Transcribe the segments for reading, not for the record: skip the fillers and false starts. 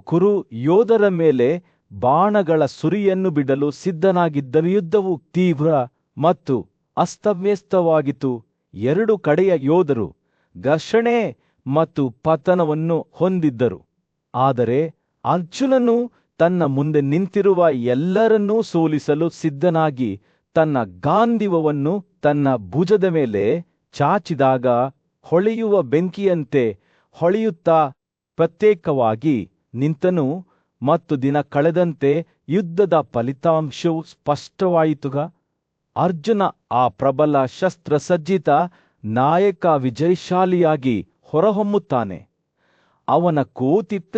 ಕುರು ಯೋಧರ ಮೇಲೆ ಬಾಣಗಳ ಸುರಿಯನ್ನು ಬಿಡಲು ಸಿದ್ಧನಾಗಿದ್ದನು. ಯುದ್ಧವು ತೀವ್ರ ಮತ್ತು ಅಸ್ತವ್ಯಸ್ತವಾಗಿತ್ತು. ಎರಡು ಕಡೆಯ ಯೋಧರು ಘರ್ಷಣೆ ಮತ್ತು ಪತನವನ್ನು ಹೊಂದಿದ್ದರು. ಆದರೆ ಅರ್ಜುನನು ತನ್ನ ಮುಂದೆ ನಿಂತಿರುವ ಎಲ್ಲರನ್ನೂ ಸೋಲಿಸಲು ಸಿದ್ಧನಾಗಿ ತನ್ನ ಗಾಂಧೀವವನ್ನು ತನ್ನ ಭುಜದ ಮೇಲೆ ಚಾಚಿದಾಗ ಹೊಳೆಯುವ ಬೆಂಕಿಯಂತೆ ಹೊಳೆಯುತ್ತಾ ಪ್ರತ್ಯೇಕವಾಗಿ ನಿಂತನು. ಮತ್ತು ದಿನ ಕಳೆದಂತೆ ಯುದ್ಧದ ಫಲಿತಾಂಶವು ಸ್ಪಷ್ಟವಾಯಿತು. ಅರ್ಜುನ ಆ ಪ್ರಬಲ ಶಸ್ತ್ರಸಜ್ಜಿತ ನಾಯಕ ವಿಜಯಶಾಲಿಯಾಗಿ ಹೊರಹೊಮ್ಮುತ್ತಾನೆ. ಅವನ ಕೋತಿಪ್ತ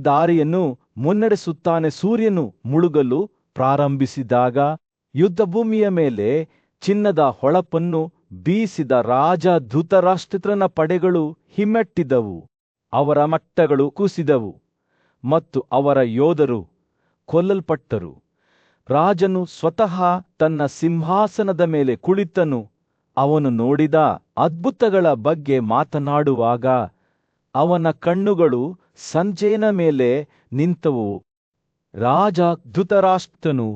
ದಾರಿಯನ್ನು ಮುನ್ನಡೆಸುತ್ತಾನೆ. ಸೂರ್ಯನು ಮುಳುಗಲು ಪ್ರಾರಂಭಿಸಿದಾಗ ಯುದ್ಧಭೂಮಿಯ ಮೇಲೆ ಚಿನ್ನದ ಹೊಳಪನ್ನು ಬೀಸಿದ ರಾಜ ಧೃತರಾಷ್ಟ್ರನ ಪಡೆಗಳು ಹಿಮ್ಮೆಟ್ಟಿದವು. ಅವರ ಮಟ್ಟಗಳು ಕುಸಿದವು ಮತ್ತು ಅವರ ಯೋಧರು ಕೊಲ್ಲಲ್ಪಟ್ಟರು. ರಾಜನು ಸ್ವತಃ ತನ್ನ ಸಿಂಹಾಸನದ ಮೇಲೆ ಕುಳಿತನು. ಅವನು ನೋಡಿದ ಅದ್ಭುತಗಳ ಬಗ್ಗೆ ಮಾತನಾಡುವಾಗ ಅವನ ಕಣ್ಣುಗಳು ಸಂಜಯನ ಮೇಲೆ ನಿಂತವು. ರಾಜ ಧೃತರಾಷ್ಟ್ರನು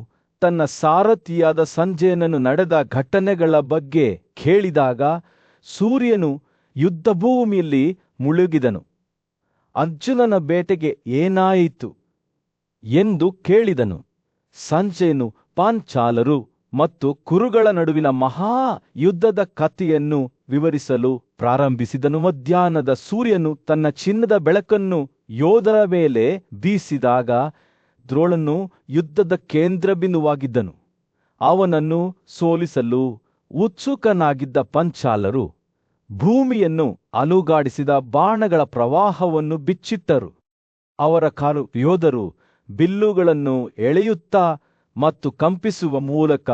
ತನ್ನ ಸಾರಥಿಯಾದ ಸಂಜಯನನು ನಡೆದ ಘಟನೆಗಳ ಬಗ್ಗೆ ಕೇಳಿದಾಗ ಸೂರ್ಯನು ಯುದ್ಧಭೂಮಿಯಲ್ಲಿ ಮುಳುಗಿದನು. ಅರ್ಜುನನ ಬೇಟೆಗೆ ಏನಾಯಿತು ಎಂದು ಕೇಳಿದನು. ಸಂಜಯನು ಪಾಂಚಾಲರು ಮತ್ತು ಕುರುಗಳ ನಡುವಿನ ಮಹಾ ಯುದ್ಧದ ಕಥೆಯನ್ನು ವಿವರಿಸಲು ಪ್ರಾರಂಭಿಸಿದನು. ಮಧ್ಯಾಹ್ನದ ಸೂರ್ಯನು ತನ್ನ ಚಿನ್ನದ ಬೆಳಕನ್ನು ಯೋಧರ ಮೇಲೆ ಬೀಸಿದಾಗ ದ್ರೋಣನು ಯುದ್ಧದ ಕೇಂದ್ರಬಿಂದುವಾಗಿದ್ದನು. ಅವನನ್ನು ಸೋಲಿಸಲು ಉತ್ಸುಕನಾಗಿದ್ದ ಪಾಂಚಾಲರು ಭೂಮಿಯನ್ನು ಅಲುಗಾಡಿಸಿದ ಬಾಣಗಳ ಪ್ರವಾಹವನ್ನು ಬಿಚ್ಚಿಟ್ಟರು. ಅವರ ಕಾಲು ಯೋಧರು ಬಿಲ್ಲುಗಳನ್ನು ಎಳೆಯುತ್ತಾ ಮತ್ತು ಕಂಪಿಸುವ ಮೂಲಕ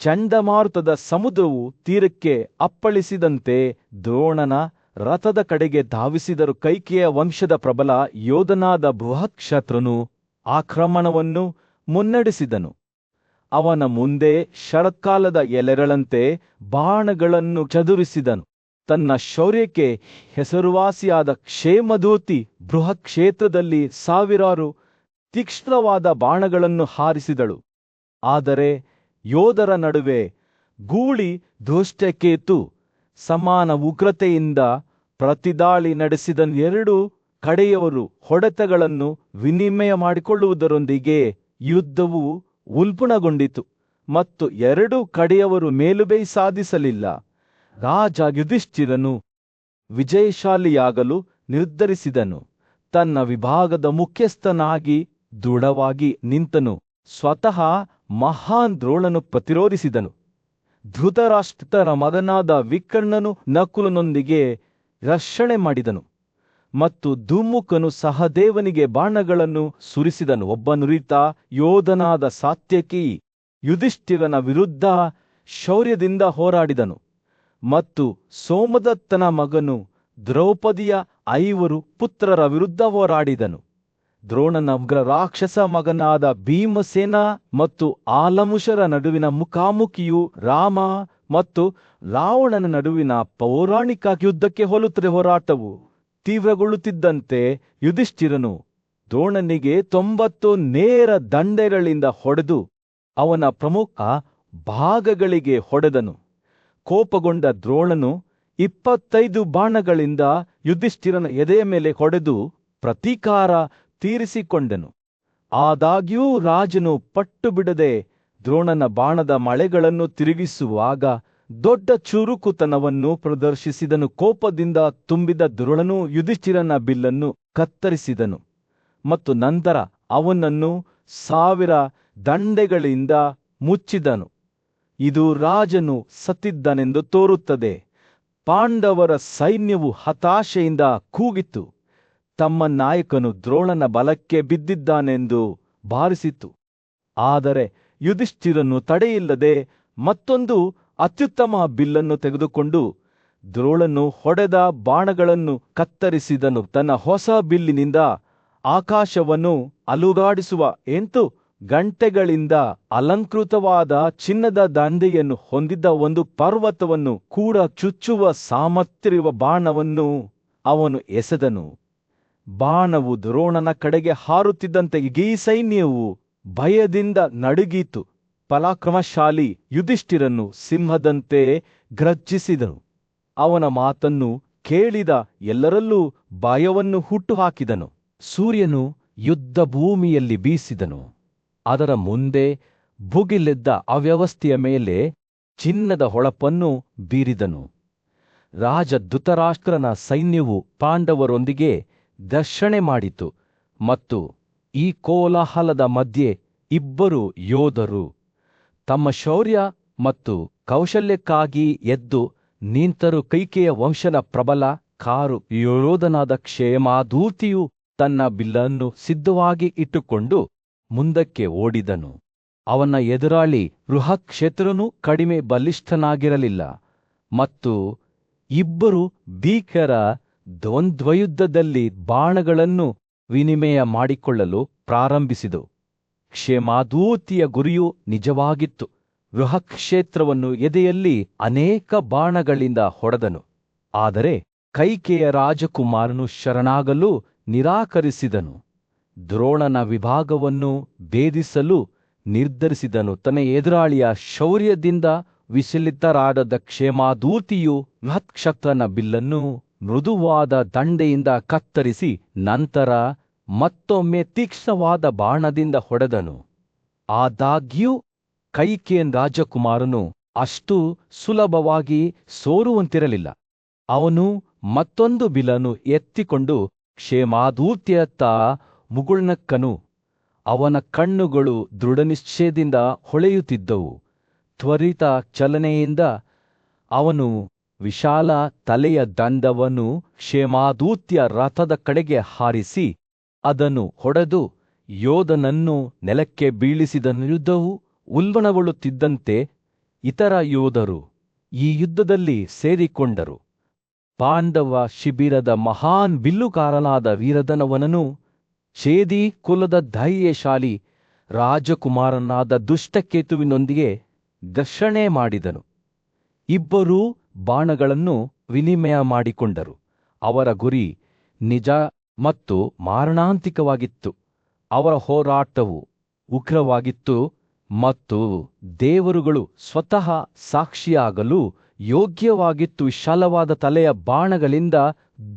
ಚಂಡಮಾರುತದ ಸಮುದ್ರವು ತೀರಕ್ಕೆ ಅಪ್ಪಳಿಸಿದಂತೆ ದ್ರೋಣನ ರಥದ ಕಡೆಗೆ ಧಾವಿಸಿದರು. ಕೈಕೇಯ ವಂಶದ ಪ್ರಬಲ ಯೋಧನಾದ ಬೃಹತ್ಕ್ಷತ್ರನು ಆಕ್ರಮಣವನ್ನು ಮುನ್ನಡೆಸಿದನು. ಅವನ ಮುಂದೆ ಶರತ್ಕಾಲದ ಎಲೆಗಳಂತೆ ಬಾಣಗಳನ್ನು ಚದುರಿಸಿದನು. ತನ್ನ ಶೌರ್ಯಕ್ಕೆ ಹೆಸರುವಾಸಿಯಾದ ಕ್ಷೇಮದೂತಿ ಬೃಹತ್ಕ್ಷೇತ್ರದಲ್ಲಿ ಸಾವಿರಾರು ತೀಕ್ಷ್ಣವಾದ ಬಾಣಗಳನ್ನು ಹಾರಿಸಿದಳು. ಆದರೆ ಯೋಧರ ನಡುವೆ ಗೂಳಿ ಧೃಷ್ಟಕೇತು ಸಮಾನ ಉಗ್ರತೆಯಿಂದ ಪ್ರತಿದಾಳಿ ನಡೆಸಿದನು. ಎರಡು ಕಡೆಯವರು ಹೊಡೆತಗಳನ್ನು ವಿನಿಮಯ ಮಾಡಿಕೊಳ್ಳುವುದರೊಂದಿಗೆ ಯುದ್ಧವು ಉಲ್ಬಣಗೊಂಡಿತು ಮತ್ತು ಎರಡು ಕಡೆಯವರು ಮೇಲುಗೈ ಸಾಧಿಸಲಿಲ್ಲ. ರಾಜ ಯುಧಿಷ್ಠಿರನು ವಿಜಯಶಾಲಿಯಾಗಲು ನಿರ್ಧರಿಸಿದನು. ತನ್ನ ವಿಭಾಗದ ಮುಖ್ಯಸ್ಥನಾಗಿ ದೃಢವಾಗಿ ನಿಂತನು. ಸ್ವತಃ ಮಹಾನ್ ದ್ರೋಣನು ಪ್ರತಿರೋಧಿಸಿದನು. ಧೃತರಾಷ್ಟ್ರರ ಮಗನಾದ ವಿಕರ್ಣನು ನಕುಲನೊಂದಿಗೆ ರಕ್ಷಣೆ ಮಾಡಿದನು ಮತ್ತು ಧುಮುಕನು ಸಹದೇವನಿಗೆ ಬಾಣಗಳನ್ನು ಸುರಿಸಿದನು. ಒಬ್ಬ ನುರಿತ ಯೋಧನಾದ ಸಾತ್ಯಕಿ ಯುಧಿಷ್ಠಿರನ ವಿರುದ್ಧ ಶೌರ್ಯದಿಂದ ಹೋರಾಡಿದನು ಮತ್ತು ಸೋಮದತ್ತನ ಮಗನು ದ್ರೌಪದಿಯ 5 ಪುತ್ರರ ವಿರುದ್ಧ ಹೋರಾಡಿದನು. ದ್ರೋಣನ ಉಗ್ರ ರಾಕ್ಷಸ ಮಗನಾದ ಭೀಮಸೇನ ಮತ್ತು ಆಲಮುಷರ ನಡುವಿನ ಮುಖಾಮುಖಿಯು ರಾಮ ಮತ್ತು ರಾವಣನ ನಡುವಿನ ಪೌರಾಣಿಕ ಯುದ್ಧಕ್ಕೆ ಹೋಲುತ್ತದೆ. ಹೋರಾಟವು ತೀವ್ರಗೊಳ್ಳುತ್ತಿದ್ದಂತೆ ಯುಧಿಷ್ಠಿರನು ದ್ರೋಣನಿಗೆ 90 ನೇರ ದಂಡೆಗಳಿಂದ ಹೊಡೆದು ಅವನ ಪ್ರಮುಖ ಭಾಗಗಳಿಗೆ ಹೊಡೆದನು. ಕೋಪಗೊಂಡ ದ್ರೋಣನು 25 ಬಾಣಗಳಿಂದ ಯುಧಿಷ್ಠಿರನ ಎದೆಯ ಮೇಲೆ ಹೊಡೆದು ಪ್ರತೀಕಾರ ತೀರಿಸಿಕೊಂಡನು. ಆದಾಗ್ಯೂ ರಾಜನು ಪಟ್ಟು ಬಿಡದೆ ದ್ರೋಣನ ಬಾಣದ ಮಳೆಗಳನ್ನು ತಿರುಗಿಸುವಾಗ ದೊಡ್ಡ ಚುರುಕುತನವನ್ನು ಪ್ರದರ್ಶಿಸಿದನು. ಕೋಪದಿಂದ ತುಂಬಿದ ದ್ರೋಣನು ಯುಧಿಷ್ಠಿರನ ಬಿಲ್ಲನ್ನು ಕತ್ತರಿಸಿದನು ಮತ್ತು ನಂತರ ಅವನನ್ನು 1000 ದಂಡೆಗಳಿಂದ ಮುಚ್ಚಿದನು. ಇದು ರಾಜನು ಸತ್ತಿದ್ದನೆಂದು ತೋರುತ್ತದೆ. ಪಾಂಡವರ ಸೈನ್ಯವು ಹತಾಶೆಯಿಂದ ಕೂಗಿತು. ತಮ್ಮ ನಾಯಕನು ದ್ರೋಣನ ಬಲಕ್ಕೆ ಬಿದ್ದಿದ್ದಾನೆಂದು ಭಾವಿಸಿತು. ಆದರೆ ಯುಧಿಷ್ಠಿರನು ತಡೆಯಿಲ್ಲದೆ ಮತ್ತೊಂದು ಅತ್ಯುತ್ತಮ ಬಿಲ್ಲನ್ನು ತೆಗೆದುಕೊಂಡು ದ್ರೋಣನು ಹೊಡೆದ ಬಾಣಗಳನ್ನು ಕತ್ತರಿಸಿದನು. ತನ್ನ ಹೊಸ ಬಿಲ್ಲಿನಿಂದ ಆಕಾಶವನ್ನು ಅಲುಗಾಡಿಸುವ 8 ಗಂಟೆಗಳಿಂದ ಅಲಂಕೃತವಾದ ಚಿನ್ನದ ದಂಡೆಯನ್ನು ಹೊಂದಿದ್ದ ಒಂದು ಪರ್ವತವನ್ನು ಕೂಡ ಚುಚ್ಚುವ ಸಾಮರ್ಥ್ಯವಿರುವ ಬಾಣವನ್ನು ಅವನು ಎಸೆದನು. ಬಾಣವು ದ್ರೋಣನ ಕಡೆಗೆ ಹಾರುತ್ತಿದ್ದಂತೆ ಇಡೀ ಸೈನ್ಯವು ಭಯದಿಂದ ನಡುಗೀತು. ಪರಾಕ್ರಮಶಾಲಿ ಯುಧಿಷ್ಠಿರನು ಸಿಂಹದಂತೆ ಗರ್ಜಿಸಿದನು. ಅವನ ಮಾತನ್ನು ಕೇಳಿದ ಎಲ್ಲರಲ್ಲೂ ಭಯವನ್ನು ಹುಟ್ಟುಹಾಕಿದನು. ಸೂರ್ಯನು ಯುದ್ಧ ಭೂಮಿಯಲ್ಲಿ ಬೀಸಿದನು. ಅದರ ಮುಂದೆ ಭುಗಿಲೆದ್ದ ಅವ್ಯವಸ್ಥೆಯ ಮೇಲೆ ಚಿನ್ನದ ಹೊಳಪನ್ನು ಬೀರಿದನು. ರಾಜ ಧೃತರಾಷ್ಟ್ರನ ಸೈನ್ಯವು ಪಾಂಡವರೊಂದಿಗೆ ಘರ್ಷಣೆ ಮಾಡಿತು ಮತ್ತು ಈ ಕೋಲಾಹಲದ ಮಧ್ಯೆ ಇಬ್ಬರು ಯೋಧರು ತಮ್ಮ ಶೌರ್ಯ ಮತ್ತು ಕೌಶಲ್ಯಕ್ಕಾಗಿ ಎದ್ದು ನಿಂತರು. ಕೈಕೇಯ ವಂಶದ ಪ್ರಬಲ ಕಾರು ಯೋಧನಾದ ಕ್ಷೇಮಾದೂತಿಯು ತನ್ನ ಬಿಲ್ಲನ್ನು ಸಿದ್ಧವಾಗಿ ಇಟ್ಟುಕೊಂಡು ಮುಂದಕ್ಕೆ ಓಡಿದನು. ಅವನ ಎದುರಾಳಿ ಬೃಹಕ್ಷೇತ್ರನು ಕಡಿಮೆ ಬಲಿಷ್ಠನಾಗಿರಲಿಲ್ಲ ಮತ್ತು ಇಬ್ಬರು ಭೀಕರ ದ್ವಂದ್ವಯುದ್ಧದಲ್ಲಿ ಬಾಣಗಳನ್ನು ವಿನಿಮಯ ಮಾಡಿಕೊಳ್ಳಲು ಪ್ರಾರಂಭಿಸಿದವು. ಕ್ಷೇಮಾದೂತಿಯ ಗುರಿಯು ನಿಜವಾಗಿತ್ತು. ಬೃಹಕ್ಷೇತ್ರವನ್ನು ಎದೆಯಲ್ಲಿ ಅನೇಕ ಬಾಣಗಳಿಂದ ಹೊಡೆದನು. ಆದರೆ ಕೈಕೇಯ ರಾಜಕುಮಾರನು ಶರಣಾಗಲು ನಿರಾಕರಿಸಿದನು. ದ್ರೋಣನ ವಿಭಾಗವನ್ನು ಭೇದಿಸಲು ನಿರ್ಧರಿಸಿದನು. ತನ್ನ ಎದುರಾಳಿಯ ಶೌರ್ಯದಿಂದ ವಿಚಲಿತರಾದ ಕ್ಷೇಮಾದೂತಿಯು ಬೃಹತ್ಕ್ಷತ್ರನ ಬಿಲ್ಲನ್ನು ಮೃದುವಾದ ದಂಡೆಯಿಂದ ಕತ್ತರಿಸಿ ನಂತರ ಮತ್ತೊಮ್ಮೆ ತೀಕ್ಷ್ಣವಾದ ಬಾಣದಿಂದ ಹೊಡೆದನು. ಆದಾಗ್ಯೂ ಕೈಕೇಯನ ರಾಜಕುಮಾರನು ಅಷ್ಟು ಸುಲಭವಾಗಿ ಸೋರುವಂತಿರಲಿಲ್ಲ. ಅವನು ಮತ್ತೊಂದು ಬಿಲ್ಲನ್ನು ಎತ್ತಿಕೊಂಡು ಕ್ಷೇಮಾದೂತಿಯತ್ತ ಮುಗುಳ್ನಕ್ಕನು. ಅವನ ಕಣ್ಣುಗಳು ದೃಢನಿಶ್ಚಯದಿಂದ ಹೊಳೆಯುತ್ತಿದ್ದವು. ತ್ವರಿತ ಚಲನೆಯಿಂದ ಅವನು ವಿಶಾಲ ತಲೆಯ ದಂಡವನ್ನು ಕ್ಷೇಮಾದೂತಿಯ ರಥದ ಕಡೆಗೆ ಹಾರಿಸಿ ಅದನ್ನು ಹೊಡೆದು ಯೋಧನನ್ನು ನೆಲಕ್ಕೆ ಬೀಳಿಸಿದನು. ಯುದ್ಧವು ಉಲ್ಬಣಗೊಳ್ಳುತ್ತಿದ್ದಂತೆ ಇತರ ಯೋಧರು ಈ ಯುದ್ಧದಲ್ಲಿ ಸೇರಿಕೊಂಡರು. ಪಾಂಡವ ಶಿಬಿರದ ಮಹಾನ್ ಬಿಲ್ಲುಗಾರನಾದ ವೀರಧನವನನು ಛೇದಿ ಕುಲದ ಧೈರ್ಯಶಾಲಿ ರಾಜಕುಮಾರನಾದ ದುಷ್ಟಕೇತುವಿನೊಂದಿಗೆ ಘರ್ಷಣೆ ಮಾಡಿದನು. ಇಬ್ಬರೂ ಬಾಣಗಳನ್ನು ವಿನಿಮಯ ಮಾಡಿಕೊಂಡರು. ಅವರ ಗುರಿ ನಿಜ ಮತ್ತು ಮಾರಣಾಂತಿಕವಾಗಿತ್ತು. ಅವರ ಹೋರಾಟವು ಉಗ್ರವಾಗಿತ್ತು ಮತ್ತು ದೇವರುಗಳು ಸ್ವತಃ ಸಾಕ್ಷಿಯಾಗಲು ಯೋಗ್ಯವಾಗಿತ್ತು. ವಿಶಾಲವಾದ ತಲೆಯ ಬಾಣಗಳಿಂದ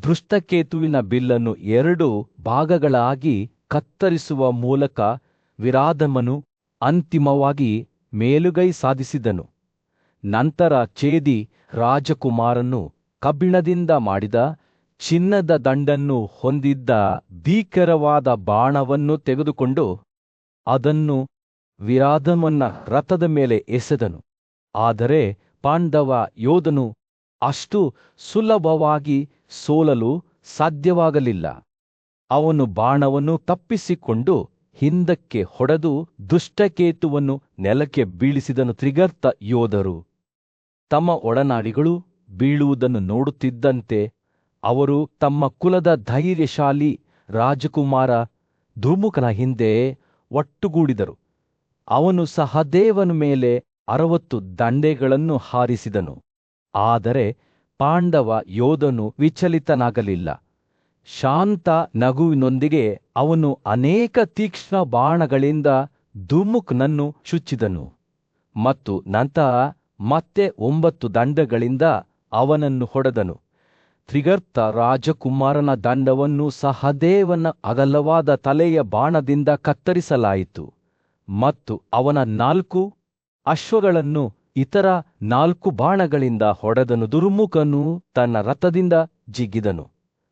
ದುಷ್ಟಕೇತುವಿನ ಬಿಲ್ಲನ್ನು 2 ಭಾಗಗಳಾಗಿ ಕತ್ತರಿಸುವ ಮೂಲಕ ವಿರಾಧಮನು ಅಂತಿಮವಾಗಿ ಮೇಲುಗೈ ಸಾಧಿಸಿದನು. ನಂತರ ಛೇದಿ ರಾಜಕುಮಾರನು ಕಬ್ಬಿಣದಿಂದ ಮಾಡಿದ ಚಿನ್ನದ ದಂಡನ್ನು ಹೊಂದಿದ್ದ ಭೀಕರವಾದ ಬಾಣವನ್ನು ತೆಗೆದುಕೊಂಡು ಅದನ್ನು ವಿರಾಧಮನ ರಥದ ಮೇಲೆ ಎಸೆದನು. ಆದರೆ ಪಾಂಡವ ಯೋಧನು ಅಷ್ಟು ಸುಲಭವಾಗಿ ಸೋಲಲು ಸಾಧ್ಯವಾಗಲಿಲ್ಲ. ಅವನು ಬಾಣವನ್ನು ತಪ್ಪಿಸಿಕೊಂಡು ಹಿಂದಕ್ಕೆ ಹೊಡೆದು ದುಷ್ಟಕೇತುವನ್ನು ನೆಲಕ್ಕೆ ಬೀಳಿಸಿದನು. ತ್ರಿಗರ್ತ ಯೋಧರು ತಮ್ಮ ಒಡನಾಡಿಗಳು ಬೀಳುವುದನ್ನು ನೋಡುತ್ತಿದ್ದಂತೆ ಅವರು ತಮ್ಮ ಕುಲದ ಧೈರ್ಯಶಾಲಿ ರಾಜಕುಮಾರ ದುರ್ಮುಖನ ಹಿಂದೆ ಒಟ್ಟುಗೂಡಿದರು. ಅವನು ಸಹದೇವನ ಮೇಲೆ 60 ದಂಡೆಗಳನ್ನು ಹಾರಿಸಿದನು. ಆದರೆ ಪಾಂಡವ ಯೋಧನು ವಿಚಲಿತನಾಗಲಿಲ್ಲ. ಶಾಂತ ನಗುವಿನೊಂದಿಗೆ ಅವನು ಅನೇಕ ತೀಕ್ಷ್ಣ ಬಾಣಗಳಿಂದ ದುರ್ಮುಖನನ್ನು ಚುಚ್ಚಿದನು ಮತ್ತು ನಂತರ ಮತ್ತೆ 9 ದಂಡಗಳಿಂದ ಅವನನ್ನು ಹೊಡೆದನು. ತ್ರಿಗರ್ತ ರಾಜಕುಮಾರನ ದಂಡವನ್ನು ಸಹದೇವನ ಅಗಲವಾದ ತಲೆಯ ಬಾಣದಿಂದ ಕತ್ತರಿಸಲಾಯಿತು ಮತ್ತು ಅವನ 4 ಅಶ್ವಗಳನ್ನು ಇತರ 4 ಬಾಣಗಳಿಂದ ಹೊಡೆದನು. ದುರ್ಮುಖನು ತನ್ನ ರಥದಿಂದ ಜಿಗಿದನು,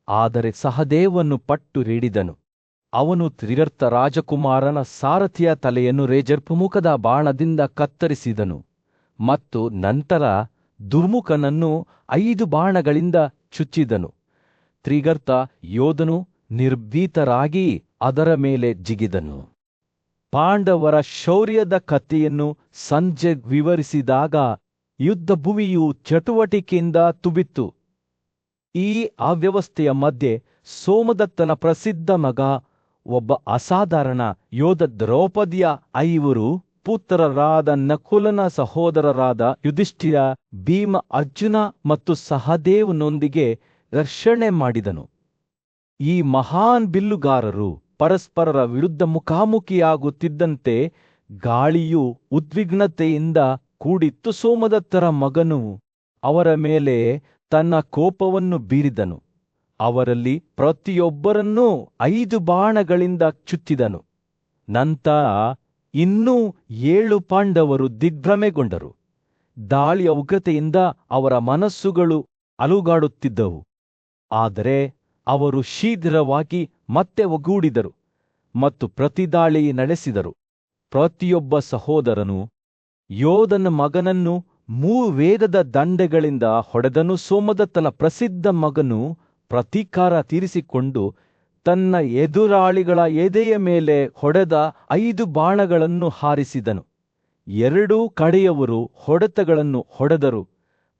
ಆದರೆ ಸಹದೇವನು ಪಟ್ಟು ಹಿಡಿದನು. ಅವನು ತ್ರಿಗರ್ತ ರಾಜಕುಮಾರನ ಸಾರಥಿಯ ತಲೆಯನ್ನು ರೇಜರ್ಪುಮುಖದ ಬಾಣದಿಂದ ಕತ್ತರಿಸಿದನು ಮತ್ತು ನಂತರ ದುರ್ಮುಖನನ್ನು 5 ಬಾಣಗಳಿಂದ ಚುಚ್ಚಿದನು. ತ್ರಿಗರ್ತ ಯೋಧನು ನಿರ್ಭೀತರಾಗಿ ಅದರ ಮೇಲೆ ಜಿಗಿದನು. ಪಾಂಡವರ ಶೌರ್ಯದ ಕಥೆಯನ್ನು ಸಂಜೆ ವಿವರಿಸಿದಾಗ ಯುದ್ಧಭೂಮಿಯು ಚಟುವಟಿಕೆಯಿಂದ ತುಂಬಿತ್ತು. ಈ ಅವ್ಯವಸ್ಥೆಯ ಮಧ್ಯೆ ಸೋಮದತ್ತನ ಪ್ರಸಿದ್ಧ ಮಗ ಒಬ್ಬ ಅಸಾಧಾರಣ ಯೋಧ ದ್ರೌಪದಿಯ 5 ಪುತ್ರರಾದ ನಕುಲನ ಸಹೋದರರಾದ ಯುಧಿಷ್ಠಿರ, ಭೀಮ, ಅರ್ಜುನ ಮತ್ತು ಸಹದೇವನೊಂದಿಗೆ ಘರ್ಷಣೆ ಮಾಡಿದನು. ಈ ಮಹಾನ್ ಬಿಲ್ಲುಗಾರರು ಪರಸ್ಪರರ ವಿರುದ್ಧ ಮುಖಾಮುಖಿಯಾಗುತ್ತಿದ್ದಂತೆ ಗಾಳಿಯು ಉದ್ವಿಗ್ನತೆಯಿಂದ ಕೂಡಿತ್ತು. ಸೋಮದತ್ತರ ಮಗನು ಅವರ ಮೇಲೆ ತನ್ನ ಕೋಪವನ್ನು ಬೀರಿದನು. ಅವರಲ್ಲಿ ಪ್ರತಿಯೊಬ್ಬರನ್ನೂ 5 ಬಾಣಗಳಿಂದ ಚುಚ್ಚಿದನು. ನಂತರ ಇನ್ನೂ 7 ಪಾಂಡವರು ದಿಗ್ಭ್ರಮೆಗೊಂಡರು. ದಾಳಿಯ ಉಗ್ರತೆಯಿಂದ ಅವರ ಮನಸ್ಸುಗಳು ಅಲುಗಾಡುತ್ತಿದ್ದವು. ಆದರೆ ಅವರು ಶೀಘ್ರವಾಗಿ ಮತ್ತೆ ಒಗ್ಗೂಡಿದರು ಮತ್ತು ಪ್ರತಿದಾಳಿ ನಡೆಸಿದರು. ಪ್ರತಿಯೊಬ್ಬ ಸಹೋದರನು ಯೋಧನ ಮಗನನ್ನು 3 ವೇಗದ ದಂಡೆಗಳಿಂದ ಹೊಡೆದನು. ಸೋಮದತ್ತನ ಪ್ರಸಿದ್ಧ ಮಗನು ಪ್ರತೀಕಾರ ತೀರಿಸಿಕೊಂಡು ತನ್ನ ಎದುರಾಳಿಗಳ ಎದೆಯ ಮೇಲೆ ಹೊಡೆದ 5 ಬಾಣಗಳನ್ನು ಹಾರಿಸಿದನು. 2 ಕಡೆಯವರು ಹೊಡೆತಗಳನ್ನು ಹೊಡೆದರು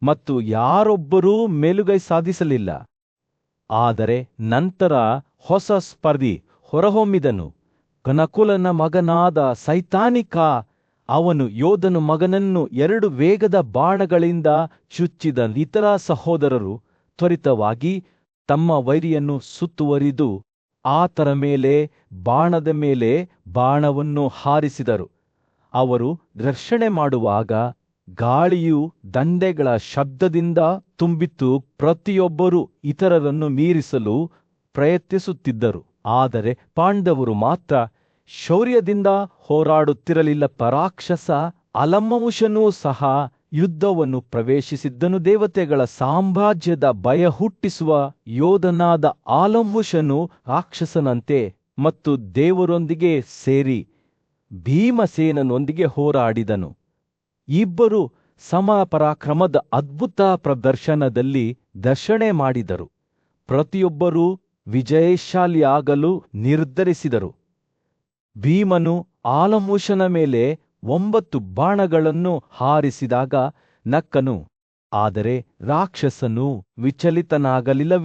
ಮತ್ತು ಯಾರೊಬ್ಬರೂ ಮೇಲುಗೈ ಸಾಧಿಸಲಿಲ್ಲ. ಆದರೆ ನಂತರ ಹೊಸ ಸ್ಪರ್ಧಿ ಹೊರಹೊಮ್ಮಿದನು. ಕನಕುಲನ ಮಗನಾದ ಸೈತಾನಿಕ. ಅವನು ಯೋಧನ ಮಗನನ್ನು 2 ವೇಗದ ಬಾಣಗಳಿಂದ ಚುಚ್ಚಿದ. ಇತರ ಸಹೋದರರು ತ್ವರಿತವಾಗಿ ತಮ್ಮ ವೈರಿಯನ್ನು ಸುತ್ತುವರಿದು ಆತನ ಮೇಲೆ ಬಾಣದ ಮೇಲೆ ಬಾಣವನ್ನು ಹಾರಿಸಿದರು. ಅವರು ಘರ್ಷಣೆ ಮಾಡುವಾಗ ಗಾಳಿಯು ದಂಡೆಗಳ ಶಬ್ದದಿಂದ ತುಂಬಿತ್ತು. ಪ್ರತಿಯೊಬ್ಬರೂ ಇತರರನ್ನು ಮೀರಿಸಲು ಪ್ರಯತ್ನಿಸುತ್ತಿದ್ದರು. ಆದರೆ ಪಾಂಡವರು ಮಾತ್ರ ಶೌರ್ಯದಿಂದ ಹೋರಾಡುತ್ತಿರಲಿಲ್ಲ. ರಾಕ್ಷಸ ಅಲಂಬುಷನೂ ಸಹ ಯುದ್ಧವನ್ನು ಪ್ರವೇಶಿಸಿದ್ದನು. ದೇವತೆಗಳ ಸಾಮ್ರಾಜ್ಯದ ಭಯ ಹುಟ್ಟಿಸುವ ಯೋಧನಾದ ಅಲಂಬುಷನು ರಾಕ್ಷಸನಂತೆ ಮತ್ತು ದೇವರೊಂದಿಗೆ ಸೇರಿ ಭೀಮಸೇನನೊಂದಿಗೆ ಹೋರಾಡಿದನು. ಇಬ್ಬರು ಸಮಪರಾಕ್ರಮದ ಅದ್ಭುತ ಪ್ರದರ್ಶನದಲ್ಲಿ ದರ್ಶನ ಮಾಡಿದರು. ಪ್ರತಿಯೊಬ್ಬರೂ ವಿಜಯಶಾಲಿಯಾಗಲು ನಿರ್ಧರಿಸಿದರು. ಭೀಮನು ಅಲಂಬುಷನ ಮೇಲೆ 9 ಬಾಣಗಳನ್ನು ಹಾರಿಸಿದಾಗ ನಕ್ಕನು. ಆದರೆ ರಾಕ್ಷಸನು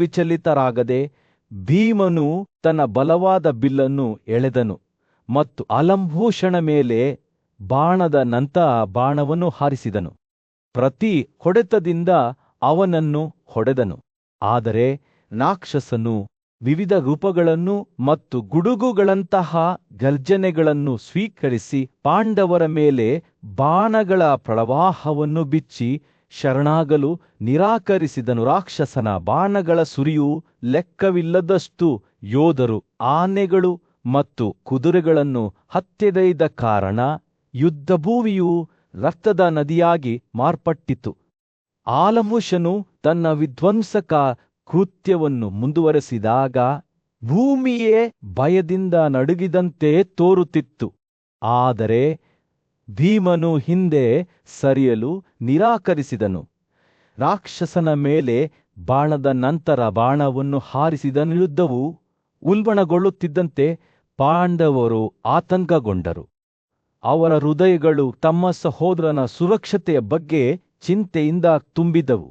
ವಿಚಲಿತರಾಗದೆ ಭೀಮನು ತನ್ನ ಬಲವಾದ ಬಿಲ್ಲನ್ನು ಎಳೆದನು ಮತ್ತು ಅಲಂಬುಷನ ಮೇಲೆ ಬಾಣದ ನಂತರ ಬಾಣವನ್ನು ಹಾರಿಸಿದನು. ಪ್ರತಿ ಹೊಡೆತದಿಂದ ಅವನನ್ನು ಹೊಡೆದನು. ಆದರೆ ರಾಕ್ಷಸನು ವಿವಿಧ ರೂಪಗಳನ್ನು ಮತ್ತು ಗುಡುಗುಗಳಂತಹ ಗರ್ಜನೆಗಳನ್ನು ಸ್ವೀಕರಿಸಿ ಪಾಂಡವರ ಮೇಲೆ ಬಾಣಗಳ ಪ್ರವಾಹವನ್ನು ಬಿಚ್ಚಿ ಶರಣಾಗಲು ನಿರಾಕರಿಸಿದನು. ರಾಕ್ಷಸನ ಬಾಣಗಳ ಸುರಿಯು ಲೆಕ್ಕವಿಲ್ಲದಷ್ಟು ಯೋಧರು, ಆನೆಗಳು ಮತ್ತು ಕುದುರೆಗಳನ್ನು ಹತ್ಯೆಗೈದ ಕಾರಣ ಯುದ್ಧಭೂಮಿಯು ರಕ್ತದ ನದಿಯಾಗಿ ಮಾರ್ಪಟ್ಟಿತು. ಅಲಂಬುಷನು ತನ್ನ ವಿಧ್ವಂಸಕ ಕೃತ್ಯವನ್ನು ಮುಂದುವರೆಸಿದಾಗ ಭೂಮಿಯೇ ಭಯದಿಂದ ನಡುಗಿದಂತೆ ತೋರುತ್ತಿತ್ತು. ಆದರೆ ಭೀಮನು ಹಿಂದೆ ಸರಿಯಲು ನಿರಾಕರಿಸಿದನು. ರಾಕ್ಷಸನ ಮೇಲೆ ಬಾಣದ ನಂತರ ಬಾಣವನ್ನು ಹಾರಿಸಿದನು. ಯುದ್ಧವು ಉಲ್ಬಣಗೊಳ್ಳುತ್ತಿದ್ದಂತೆ ಪಾಂಡವರು ಆತಂಕಗೊಂಡರು. ಅವರ ಹೃದಯಗಳು ತಮ್ಮ ಸಹೋದರನ ಸುರಕ್ಷತೆಯ ಬಗ್ಗೆ ಚಿಂತೆಯಿಂದ ತುಂಬಿದವು.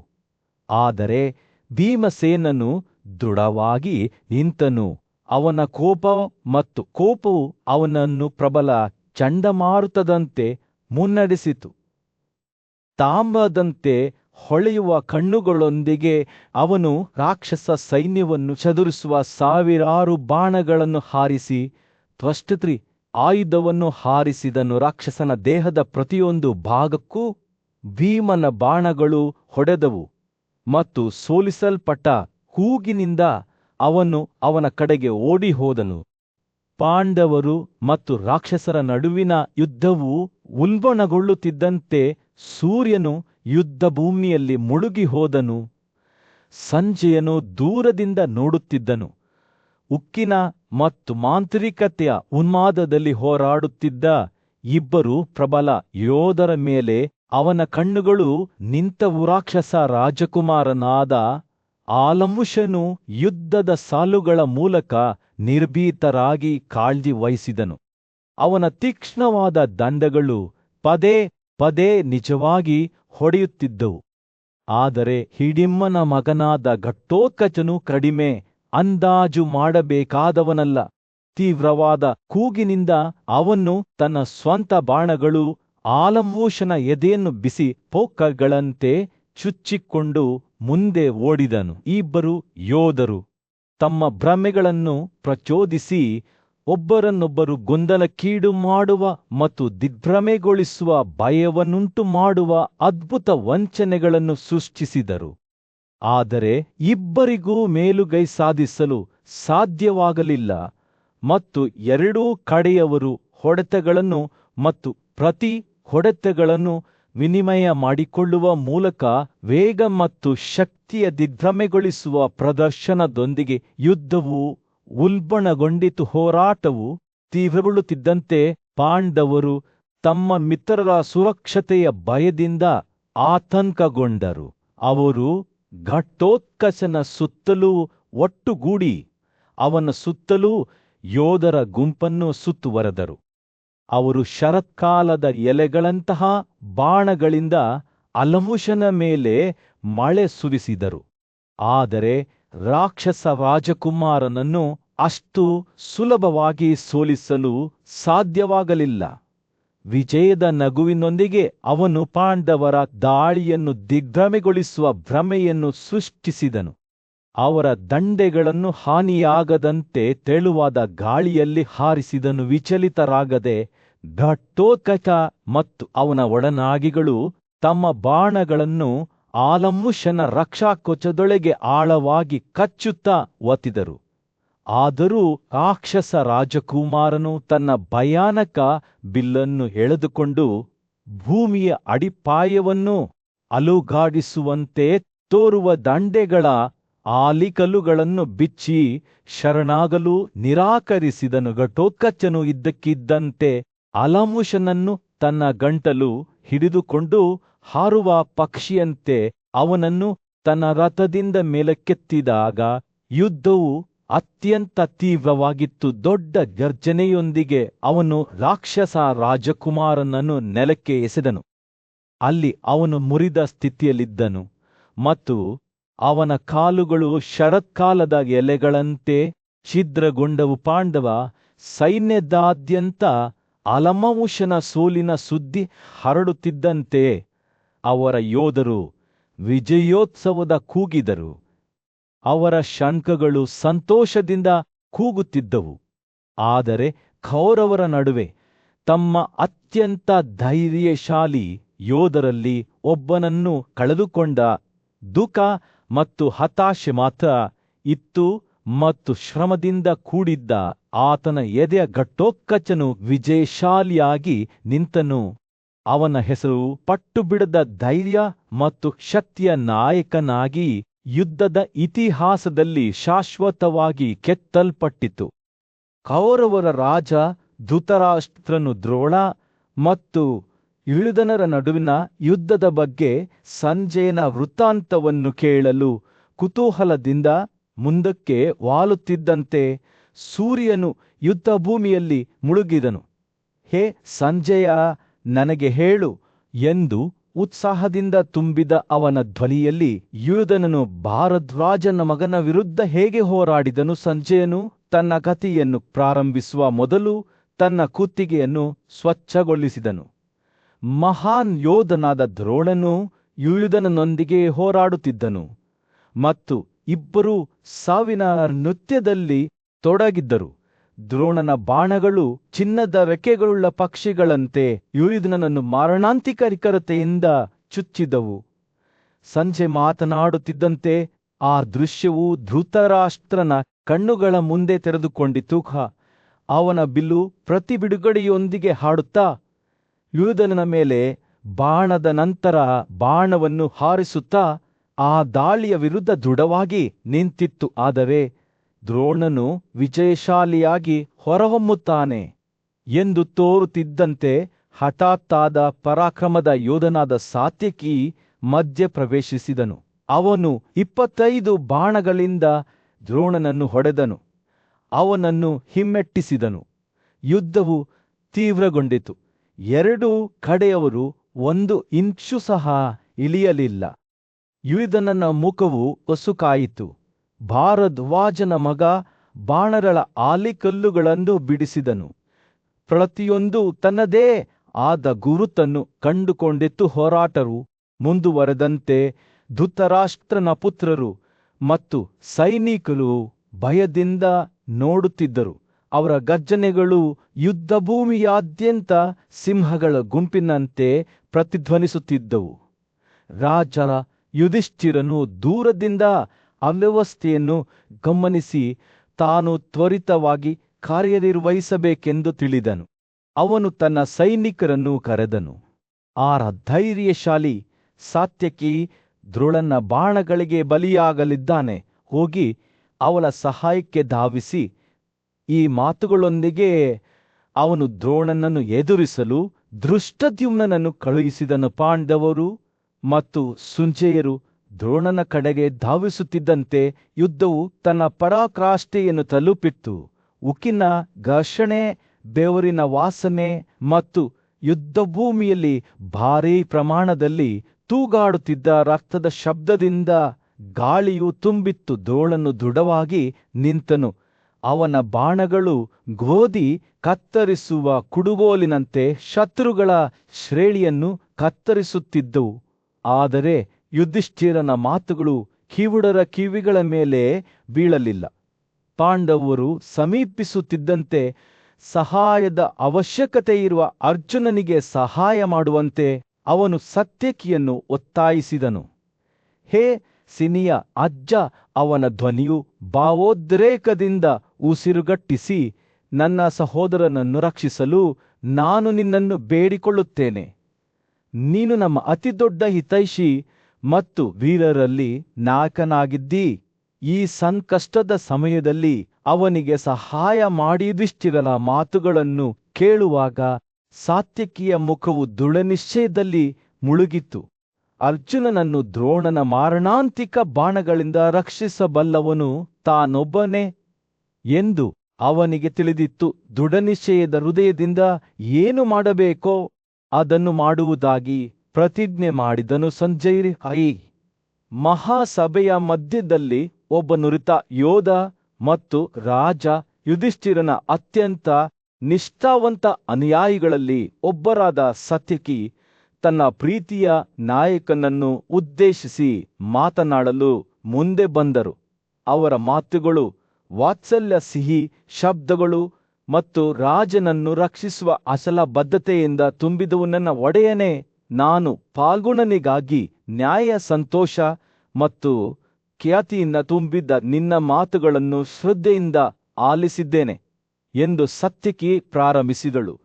ಆದರೆ ಭೀಮಸೇನನು ದೃಢವಾಗಿ ನಿಂತನು. ಅವನ ಕೋಪವು ಅವನನ್ನು ಪ್ರಬಲ ಚಂಡಮಾರುತದಂತೆ ಮುನ್ನಡೆಸಿತು. ತಾಮ್ರದಂತೆ ಹೊಳೆಯುವ ಕಣ್ಣುಗಳೊಂದಿಗೆ ಅವನು ರಾಕ್ಷಸ ಸೈನ್ಯವನ್ನು ಚದುರಿಸುವ 1000 ಬಾಣಗಳನ್ನು ಹಾರಿಸಿ ತ್ವಷ್ಟೃ ಆಯುಧವನ್ನು ಹಾರಿಸಿದನು. ರಾಕ್ಷಸನ ದೇಹದ ಪ್ರತಿಯೊಂದು ಭಾಗಕ್ಕೂ ಭೀಮನ ಬಾಣಗಳು ಹೊಡೆದವು ಮತ್ತು ಸೋಲಿಸಲ್ಪಟ್ಟ ಕೂಗಿನಿಂದ ಅವನು ಅವನ ಕಡೆಗೆ ಓಡಿ ಹೋದನು. ಪಾಂಡವರು ಮತ್ತು ರಾಕ್ಷಸರ ನಡುವಿನ ಯುದ್ಧವು ಉಲ್ಬಣಗೊಳ್ಳುತ್ತಿದ್ದಂತೆ ಸೂರ್ಯನು ಯುದ್ಧಭೂಮಿಯಲ್ಲಿ ಮುಳುಗಿ ಹೋದನು. ಸಂಜಯನು ದೂರದಿಂದ ನೋಡುತ್ತಿದ್ದನು. ಉಕ್ಕಿನ ಮತ್ತು ಮಾಂತ್ರಿಕತೆಯ ಉನ್ಮಾದದಲ್ಲಿ ಹೋರಾಡುತ್ತಿದ್ದ ಇಬ್ಬರು ಪ್ರಬಲ ಯೋಧರ ಮೇಲೆ ಅವನ ಕಣ್ಣುಗಳು ನಿಂತವು. ರಾಕ್ಷಸ ರಾಜಕುಮಾರನಾದ ಅಲಂಬುಷನು ಯುದ್ಧದ ಸಾಲುಗಳ ಮೂಲಕ ನಿರ್ಭೀತರಾಗಿ ಕಾಳಜಿ ವಹಿಸಿದನು. ಅವನ ತೀಕ್ಷ್ಣವಾದ ದಂಡಗಳು ಪದೇ ಪದೇ ನಿಜವಾಗಿ ಹೊಡೆಯುತ್ತಿದ್ದವು. ಆದರೆ ಹಿಡಿಮ್ಮನ ಮಗನಾದ ಘಟೋತ್ಕಚನು ಕಡಿಮೆ ಅಂದಾಜು ಮಾಡಬೇಕಾದವನಲ್ಲ. ತೀವ್ರವಾದ ಕೂಗಿನಿಂದ ಅವನು ತನ್ನ ಸ್ವಂತ ಬಾಣಗಳು ಅಲಂಬುಷನ ಎದೆಯನ್ನು ಬಿಸಿ ಪೋಕಗಳಂತೆ ಚುಚ್ಚಿಕೊಂಡು ಮುಂದೆ ಓಡಿದನು. ಇಬ್ಬರು ಯೋಧರು ತಮ್ಮ ಭ್ರಮೆಗಳನ್ನು ಪ್ರಚೋದಿಸಿ ಒಬ್ಬರನ್ನೊಬ್ಬರು ಗೊಂದಲಕ್ಕೀಡು ಮಾಡುವ ಮತ್ತು ದಿಗ್ಭ್ರಮೆಗೊಳಿಸುವ ಭಯವನ್ನುಂಟು ಮಾಡುವ ಅದ್ಭುತ ವಂಚನೆಗಳನ್ನು ಸೃಷ್ಟಿಸಿದರು. ಆದರೆ ಇಬ್ಬರಿಗೂ ಮೇಲುಗೈ ಸಾಧಿಸಲು ಸಾಧ್ಯವಾಗಲಿಲ್ಲ ಮತ್ತು ಎರಡೂ ಕಡೆಯವರು ಹೊಡೆತಗಳನ್ನು ಮತ್ತು ಪ್ರತಿ ಹೊಡೆತಗಳನ್ನು ವಿನಿಮಯ ಮಾಡಿಕೊಳ್ಳುವ ಮೂಲಕ ವೇಗ ಮತ್ತು ಶಕ್ತಿಯ ದಿಗ್ಭ್ರಮೆಗೊಳಿಸುವ ಪ್ರದರ್ಶನದೊಂದಿಗೆ ಯುದ್ಧವು ಉಲ್ಬಣಗೊಂಡಿತು. ಹೋರಾಟವು ತೀವ್ರಗೊಳ್ಳುತ್ತಿದ್ದಂತೆ ಪಾಂಡವರು ತಮ್ಮ ಮಿತ್ರರ ಸುರಕ್ಷತೆಯ ಭಯದಿಂದ ಆತಂಕಗೊಂಡರು. ಅವರು ಘಟೋತ್ಕಚನ ಸುತ್ತಲೂ ಒಟ್ಟುಗೂಡಿ ಅವನ ಸುತ್ತಲೂ ಯೋಧರ ಗುಂಪನ್ನು ಸುತ್ತುವರೆದರು. ಅವರು ಶರತ್ಕಾಲದ ಎಲೆಗಳಂತಹ ಬಾಣಗಳಿಂದ ಅಲಮುಷನ ಮೇಲೆ ಮಳೆ ಸುರಿಸಿದರು. ಆದರೆ ರಾಕ್ಷಸ ರಾಜಕುಮಾರನನ್ನು ಅಷ್ಟು ಸುಲಭವಾಗಿ ಸೋಲಿಸಲು ಸಾಧ್ಯವಾಗಲಿಲ್ಲ. ವಿಜಯದ ನಗುವಿನೊಂದಿಗೆ ಅವನು ಪಾಂಡವರ ದಾಳಿಯನ್ನು ದಿಗ್ಭ್ರಮೆಗೊಳಿಸುವ ಭ್ರಮೆಯನ್ನು ಸೃಷ್ಟಿಸಿದನು. ಅವರ ದಂಡೆಗಳನ್ನು ಹಾನಿಯಾಗದಂತೆ ತೆಳುವಾದ ಗಾಳಿಯಲ್ಲಿ ಹಾರಿಸಿದನು. ವಿಚಲಿತರಾಗದೆ ಘಟೋತ್ಕಚ ಮತ್ತು ಅವನ ಒಡನಾಗಿಗಳು ತಮ್ಮ ಬಾಣಗಳನ್ನು ಆಲಮುಷನ ರಕ್ಷಾಕವಚದೊಳಗೆ ಆಳವಾಗಿ ಕಚ್ಚುತ್ತಾ ಒತ್ತಿದರು. ಆದರೂ ರಾಕ್ಷಸ ರಾಜಕುಮಾರನು ತನ್ನ ಭಯಾನಕ ಬಿಲ್ಲನ್ನು ಎಳೆದುಕೊಂಡು ಭೂಮಿಯ ಅಡಿಪಾಯವನ್ನು ಅಲುಗಾಡಿಸುವಂತೆ ತೋರುವ ದಂಡೆಗಳ ಆಲಿಕಲ್ಲುಗಳನ್ನು ಬಿಚ್ಚಿ ಶರಣಾಗಲು ನಿರಾಕರಿಸಿದನು. ಘಟೋತ್ಕಚನು ಇದ್ದಕ್ಕಿದ್ದಂತೆ ಅಲಮುಷನನ್ನು ತನ್ನ ಗಂಟಲು ಹಿಡಿದುಕೊಂಡು ಹಾರುವ ಪಕ್ಷಿಯಂತೆ ಅವನನ್ನು ತನ್ನ ರಥದಿಂದ ಮೇಲಕ್ಕೆತ್ತಿದಾಗ ಯುದ್ಧವು ಅತ್ಯಂತ ತೀವ್ರವಾಗಿತ್ತು. ದೊಡ್ಡ ಗರ್ಜನೆಯೊಂದಿಗೆ ಅವನು ರಾಕ್ಷಸ ರಾಜಕುಮಾರನನ್ನು ನೆಲಕ್ಕೆ ಎಸೆದನು. ಅಲ್ಲಿ ಅವನು ಮುರಿದ ಸ್ಥಿತಿಯಲ್ಲಿದ್ದನು ಮತ್ತು ಅವನ ಕಾಲುಗಳು ಶರತ್ಕಾಲದ ಎಲೆಗಳಂತೆ ಛಿದ್ರಗೊಂಡವು. ಪಾಂಡವ ಸೈನ್ಯದಾದ್ಯಂತ ಅಲಮುಷನ ಸೋಲಿನ ಸುದ್ದಿ ಹರಡುತ್ತಿದ್ದಂತೆ ಅವರ ಯೋಧರು ವಿಜಯೋತ್ಸವದ ಕೂಗಿದರು. ಅವರ ಶಂಖಗಳು ಸಂತೋಷದಿಂದ ಕೂಗುತ್ತಿದ್ದವು. ಆದರೆ ಕೌರವರ ನಡುವೆ ತಮ್ಮ ಅತ್ಯಂತ ಧೈರ್ಯಶಾಲಿ ಯೋಧರಲ್ಲಿ ಒಬ್ಬನನ್ನು ಕಳೆದುಕೊಂಡ ದುಃಖ ಮತ್ತು ಹತಾಶೆ ಮಾತ್ರ ಇತ್ತು ಮತ್ತು ಶ್ರಮದಿಂದ ಕೂಡಿದ್ದ ಆತನ ಎದೆಯ ಘಟೋತ್ಕಚನು ವಿಜಯಶಾಲಿಯಾಗಿ ನಿಂತನು. ಅವನ ಹೆಸರು ಪಟ್ಟುಬಿಡದ ಧೈರ್ಯ ಮತ್ತು ಶಕ್ತಿಯ ನಾಯಕನಾಗಿ ಯುದ್ಧದ ಇತಿಹಾಸದಲ್ಲಿ ಶಾಶ್ವತವಾಗಿ ಕೆತ್ತಲ್ಪಟ್ಟಿತು. ಕೌರವರ ರಾಜ ಧೃತರಾಷ್ಟ್ರನು ದ್ರೋಣ ಮತ್ತು ಇಳಿದನರ ನಡುವಿನ ಯುದ್ಧದ ಬಗ್ಗೆ ಸಂಜಯನ ವೃತ್ತಾಂತವನ್ನು ಕೇಳಲು ಕುತೂಹಲದಿಂದ ಮುಂದಕ್ಕೆ ವಾಲುತ್ತಿದ್ದಂತೆ ಸೂರ್ಯನು ಯುದ್ಧಭೂಮಿಯಲ್ಲಿ ಮುಳುಗಿದನು. ಹೇ ಸಂಜಯ, ನನಗೆ ಹೇಳು ಎಂದು ಉತ್ಸಾಹದಿಂದ ತುಂಬಿದ ಅವನ ಧ್ವನಿಯಲ್ಲಿ ಯುಧನನು ಭಾರದ್ವಾಜನ ಮಗನ ವಿರುದ್ಧ ಹೇಗೆ ಹೋರಾಡಿದನು. ಸಂಜಯನು ತನ್ನ ಕಥೆಯನ್ನು ಪ್ರಾರಂಭಿಸುವ ಮೊದಲು ತನ್ನ ಕುತ್ತಿಗೆಯನ್ನು ಸ್ವಚ್ಛಗೊಳಿಸಿದನು. ಮಹಾನ್ ಯೋಧನಾದ ದ್ರೋಣನು ಯುಧನನೊಂದಿಗೆ ಹೋರಾಡುತ್ತಿದ್ದನು ಮತ್ತು ಇಬ್ಬರೂ ಸಾವಿನ ನೃತ್ಯದಲ್ಲಿ ತೊಡಗಿದ್ದರು. ದ್ರೋಣನ ಬಾಣಗಳು ಚಿನ್ನದ ರೆಕ್ಕೆಗಳುಳ್ಳ ಪಕ್ಷಿಗಳಂತೆ ಯುಧಿಷ್ಠಿರನನ್ನು ಮಾರಣಾಂತಿಕತೆಯಿಂದ ಚುಚ್ಚಿದವು. ಸಂಜೆ ಮಾತನಾಡುತ್ತಿದ್ದಂತೆ ಆ ದೃಶ್ಯವು ಧೃತರಾಷ್ಟ್ರನ ಕಣ್ಣುಗಳ ಮುಂದೆ ತೆರೆದುಕೊಂಡಿತು. ಅವನ ಬಿಲ್ಲು ಪ್ರತಿ ಬಿಡುಗಡೆಯೊಂದಿಗೆ ಹಾಡುತ್ತಾ ಯುಧಿಷ್ಠಿರನ ಮೇಲೆ ಬಾಣದ ನಂತರ ಬಾಣವನ್ನು ಹಾರಿಸುತ್ತಾ ಆ ದಾಳಿಯ ವಿರುದ್ಧ ದೃಢವಾಗಿ ನಿಂತಿತ್ತು. ಆದರೆ ದ್ರೋಣನು ವಿಜಯಶಾಲಿಯಾಗಿ ಹೊರಹೊಮ್ಮುತ್ತಾನೆ ಎಂದು ತೋರುತ್ತಿದ್ದಂತೆ ಹಠಾತ್ತಾದ ಪರಾಕ್ರಮದ ಯೋಧನಾದ ಸಾತ್ಯಕಿ ಮಧ್ಯ ಪ್ರವೇಶಿಸಿದನು. ಅವನು 25 ಬಾಣಗಳಿಂದ ದ್ರೋಣನನ್ನು ಹೊಡೆದನು. ಅವನನ್ನು ಹಿಮ್ಮೆಟ್ಟಿಸಿದನು. ಯುದ್ಧವು ತೀವ್ರಗೊಂಡಿತು. ಎರಡೂ ಕಡೆಯವರು 1 ಇಂಚು ಸಹ ಇಳಿಯಲಿಲ್ಲ. ಯುಧಿಷ್ಠಿರನ ಮುಖವು ಒಸುಕಾಯಿತು. ಭಾರದ್ವಾಜನ ಮಗ ಬಾಣಗಳ ಆಲಿಕಲ್ಲುಗಳನ್ನು ಬಿಡಿಸಿದನು. ಪ್ರತಿಯೊಂದು ತನ್ನದೇ ಆದ ಗುರುತನ್ನು ಕಂಡುಕೊಂಡಿತ್ತು. ಹೋರಾಟವು ಮುಂದುವರೆದಂತೆ ಧೃತರಾಷ್ಟ್ರನ ಪುತ್ರರು ಮತ್ತು ಸೈನಿಕರು ಭಯದಿಂದ ನೋಡುತ್ತಿದ್ದರು. ಅವರ ಗರ್ಜನೆಗಳು ಯುದ್ಧಭೂಮಿಯಾದ್ಯಂತ ಸಿಂಹಗಳ ಗುಂಪಿನಂತೆ ಪ್ರತಿಧ್ವನಿಸುತ್ತಿದ್ದವು. ರಾಜ ಯುಧಿಷ್ಠಿರನು ದೂರದಿಂದ ಅವ್ಯವಸ್ಥೆಯನ್ನು ಗಮನಿಸಿ ತಾನು ತ್ವರಿತವಾಗಿ ಕಾರ್ಯನಿರ್ವಹಿಸಬೇಕೆಂದು ತಿಳಿದನು. ಅವನು ತನ್ನ ಸೈನಿಕರನ್ನು ಕರೆದನು. ಆ ಧೈರ್ಯಶಾಲಿ ಸಾತ್ಯಕಿ ದ್ರೋಣನ ಬಾಣಗಳಿಗೆ ಬಲಿಯಾಗಲಿದ್ದಾನೆ. ಹೋಗಿ ಅವಳ ಸಹಾಯಕ್ಕೆ ಧಾವಿಸಿ ಈ ಮಾತುಗಳೊಂದಿಗೆ ಅವನು ದ್ರೋಣನನ್ನು ಎದುರಿಸಲು ಧೃಷ್ಟದ್ಯುಮ್ನನನ್ನು ಕಳುಹಿಸಿದನು. ಪಾಂಡವರು ಮತ್ತು ಸುಂಜೆಯರು ದ್ರೋಣನ ಕಡೆಗೆ ಧಾವಿಸುತ್ತಿದ್ದಂತೆ ಯುದ್ಧವು ತನ್ನ ಪರಾಕಾಷ್ಠೆಯನ್ನು ತಲುಪಿತ್ತು. ಉಕ್ಕಿನ ಘರ್ಷಣೆ, ಬೆವರಿನ ವಾಸನೆ ಮತ್ತು ಯುದ್ಧಭೂಮಿಯಲ್ಲಿ ಭಾರೀ ಪ್ರಮಾಣದಲ್ಲಿ ತೂಗಾಡುತ್ತಿದ್ದ ರಕ್ತದ ಶಬ್ದದಿಂದ ಗಾಳಿಯು ತುಂಬಿತ್ತು. ದ್ರೋಣನು ದೃಢವಾಗಿ ನಿಂತನು. ಅವನ ಬಾಣಗಳು ಗೋಧಿ ಕತ್ತರಿಸುವ ಕುಡುಗೋಲಿನಂತೆ ಶತ್ರುಗಳ ಶ್ರೇಣಿಯನ್ನು ಕತ್ತರಿಸುತ್ತಿದ್ದವು. ಆದರೆ ಯುಧಿಷ್ಠಿರನ ಮಾತುಗಳು ಕಿವುಡರ ಕಿವಿಗಳ ಮೇಲೆ ಬೀಳಲಿಲ್ಲ. ಪಾಂಡವರು ಸಮೀಪಿಸುತ್ತಿದ್ದಂತೆ ಸಹಾಯದ ಅವಶ್ಯಕತೆಯಿರುವ ಅರ್ಜುನನಿಗೆ ಸಹಾಯ ಮಾಡುವಂತೆ ಅವನು ಸಾತ್ಯಕಿಯನ್ನು ಒತ್ತಾಯಿಸಿದನು. ಹೇ ಸಿನಿಯ ಅಜ್ಜ, ಅವನ ಧ್ವನಿಯು ಭಾವೋದ್ರೇಕದಿಂದ ಉಸಿರುಗಟ್ಟಿಸಿ, ನನ್ನ ಸಹೋದರನನ್ನು ರಕ್ಷಿಸಲು ನಾನು ನಿನ್ನನ್ನು ಬೇಡಿಕೊಳ್ಳುತ್ತೇನೆ. ನೀನು ನಮ್ಮ ಅತಿದೊಡ್ಡ ಹಿತೈಷಿ ಮತ್ತು ವೀರರಲ್ಲಿ ನಾಯಕನಾಗಿದ್ದೀ. ಈ ಸಂಕಷ್ಟದ ಸಮಯದಲ್ಲಿ ಅವನಿಗೆ ಸಹಾಯ ಮಾಡಿ ಯುಧಿಷ್ಠಿರನ ಮಾತುಗಳನ್ನು ಕೇಳುವಾಗ ಸಾತ್ಯಕಿಯ ಮುಖವು ದೃಢನಿಶ್ಚಯದಲ್ಲಿ ಮುಳುಗಿತು. ಅರ್ಜುನನನ್ನು ದ್ರೋಣನ ಮಾರಣಾಂತಿಕ ಬಾಣಗಳಿಂದ ರಕ್ಷಿಸಬಲ್ಲವನು ತಾನೊಬ್ಬನೇ ಎಂದು ಅವನಿಗೆ ತಿಳಿದಿತ್ತು. ದೃಢನಿಶ್ಚಯದ ಹೃದಯದಿಂದ ಏನು ಮಾಡಬೇಕೋ ಅದನ್ನು ಮಾಡುವುದಾಗಿ ಪ್ರತಿಜ್ಞೆ ಮಾಡಿದನು. ಸಂಜಯ್ ಮಹಾಸಭೆಯ ಮಧ್ಯದಲ್ಲಿ ಒಬ್ಬ ನುರಿತ ಯೋಧ ಮತ್ತು ರಾಜ ಯುಧಿಷ್ಠಿರನ ಅತ್ಯಂತ ನಿಷ್ಠಾವಂತ ಅನುಯಾಯಿಗಳಲ್ಲಿ ಒಬ್ಬರಾದ ಸಾತ್ಯಕಿ ತನ್ನ ಪ್ರೀತಿಯ ನಾಯಕನನ್ನು ಉದ್ದೇಶಿಸಿ ಮಾತನಾಡಲು ಮುಂದೆ ಬಂದರು. ಅವರ ಮಾತುಗಳು ವಾತ್ಸಲ್ಯ ಸಿಹಿ ಶಬ್ದಗಳು ಮತ್ತು ರಾಜನನ್ನು ರಕ್ಷಿಸುವ ಅಸಲ ಬದ್ಧತೆಯಿಂದ ತುಂಬಿದವು. ನನ್ನ ಒಡೆಯನೇ, ನಾನು ಪಾಲ್ಗುಣನಿಗಾಗಿ ನ್ಯಾಯ, ಸಂತೋಷ ಮತ್ತು ಖ್ಯಾತಿಯಿಂದ ತುಂಬಿದ್ದ ನಿನ್ನ ಮಾತುಗಳನ್ನು ಶ್ರದ್ಧೆಯಿಂದ ಆಲಿಸಿದ್ದೇನೆ ಎಂದು ಸಾತ್ಯಕಿ ಪ್ರಾರಂಭಿಸಿದಳು.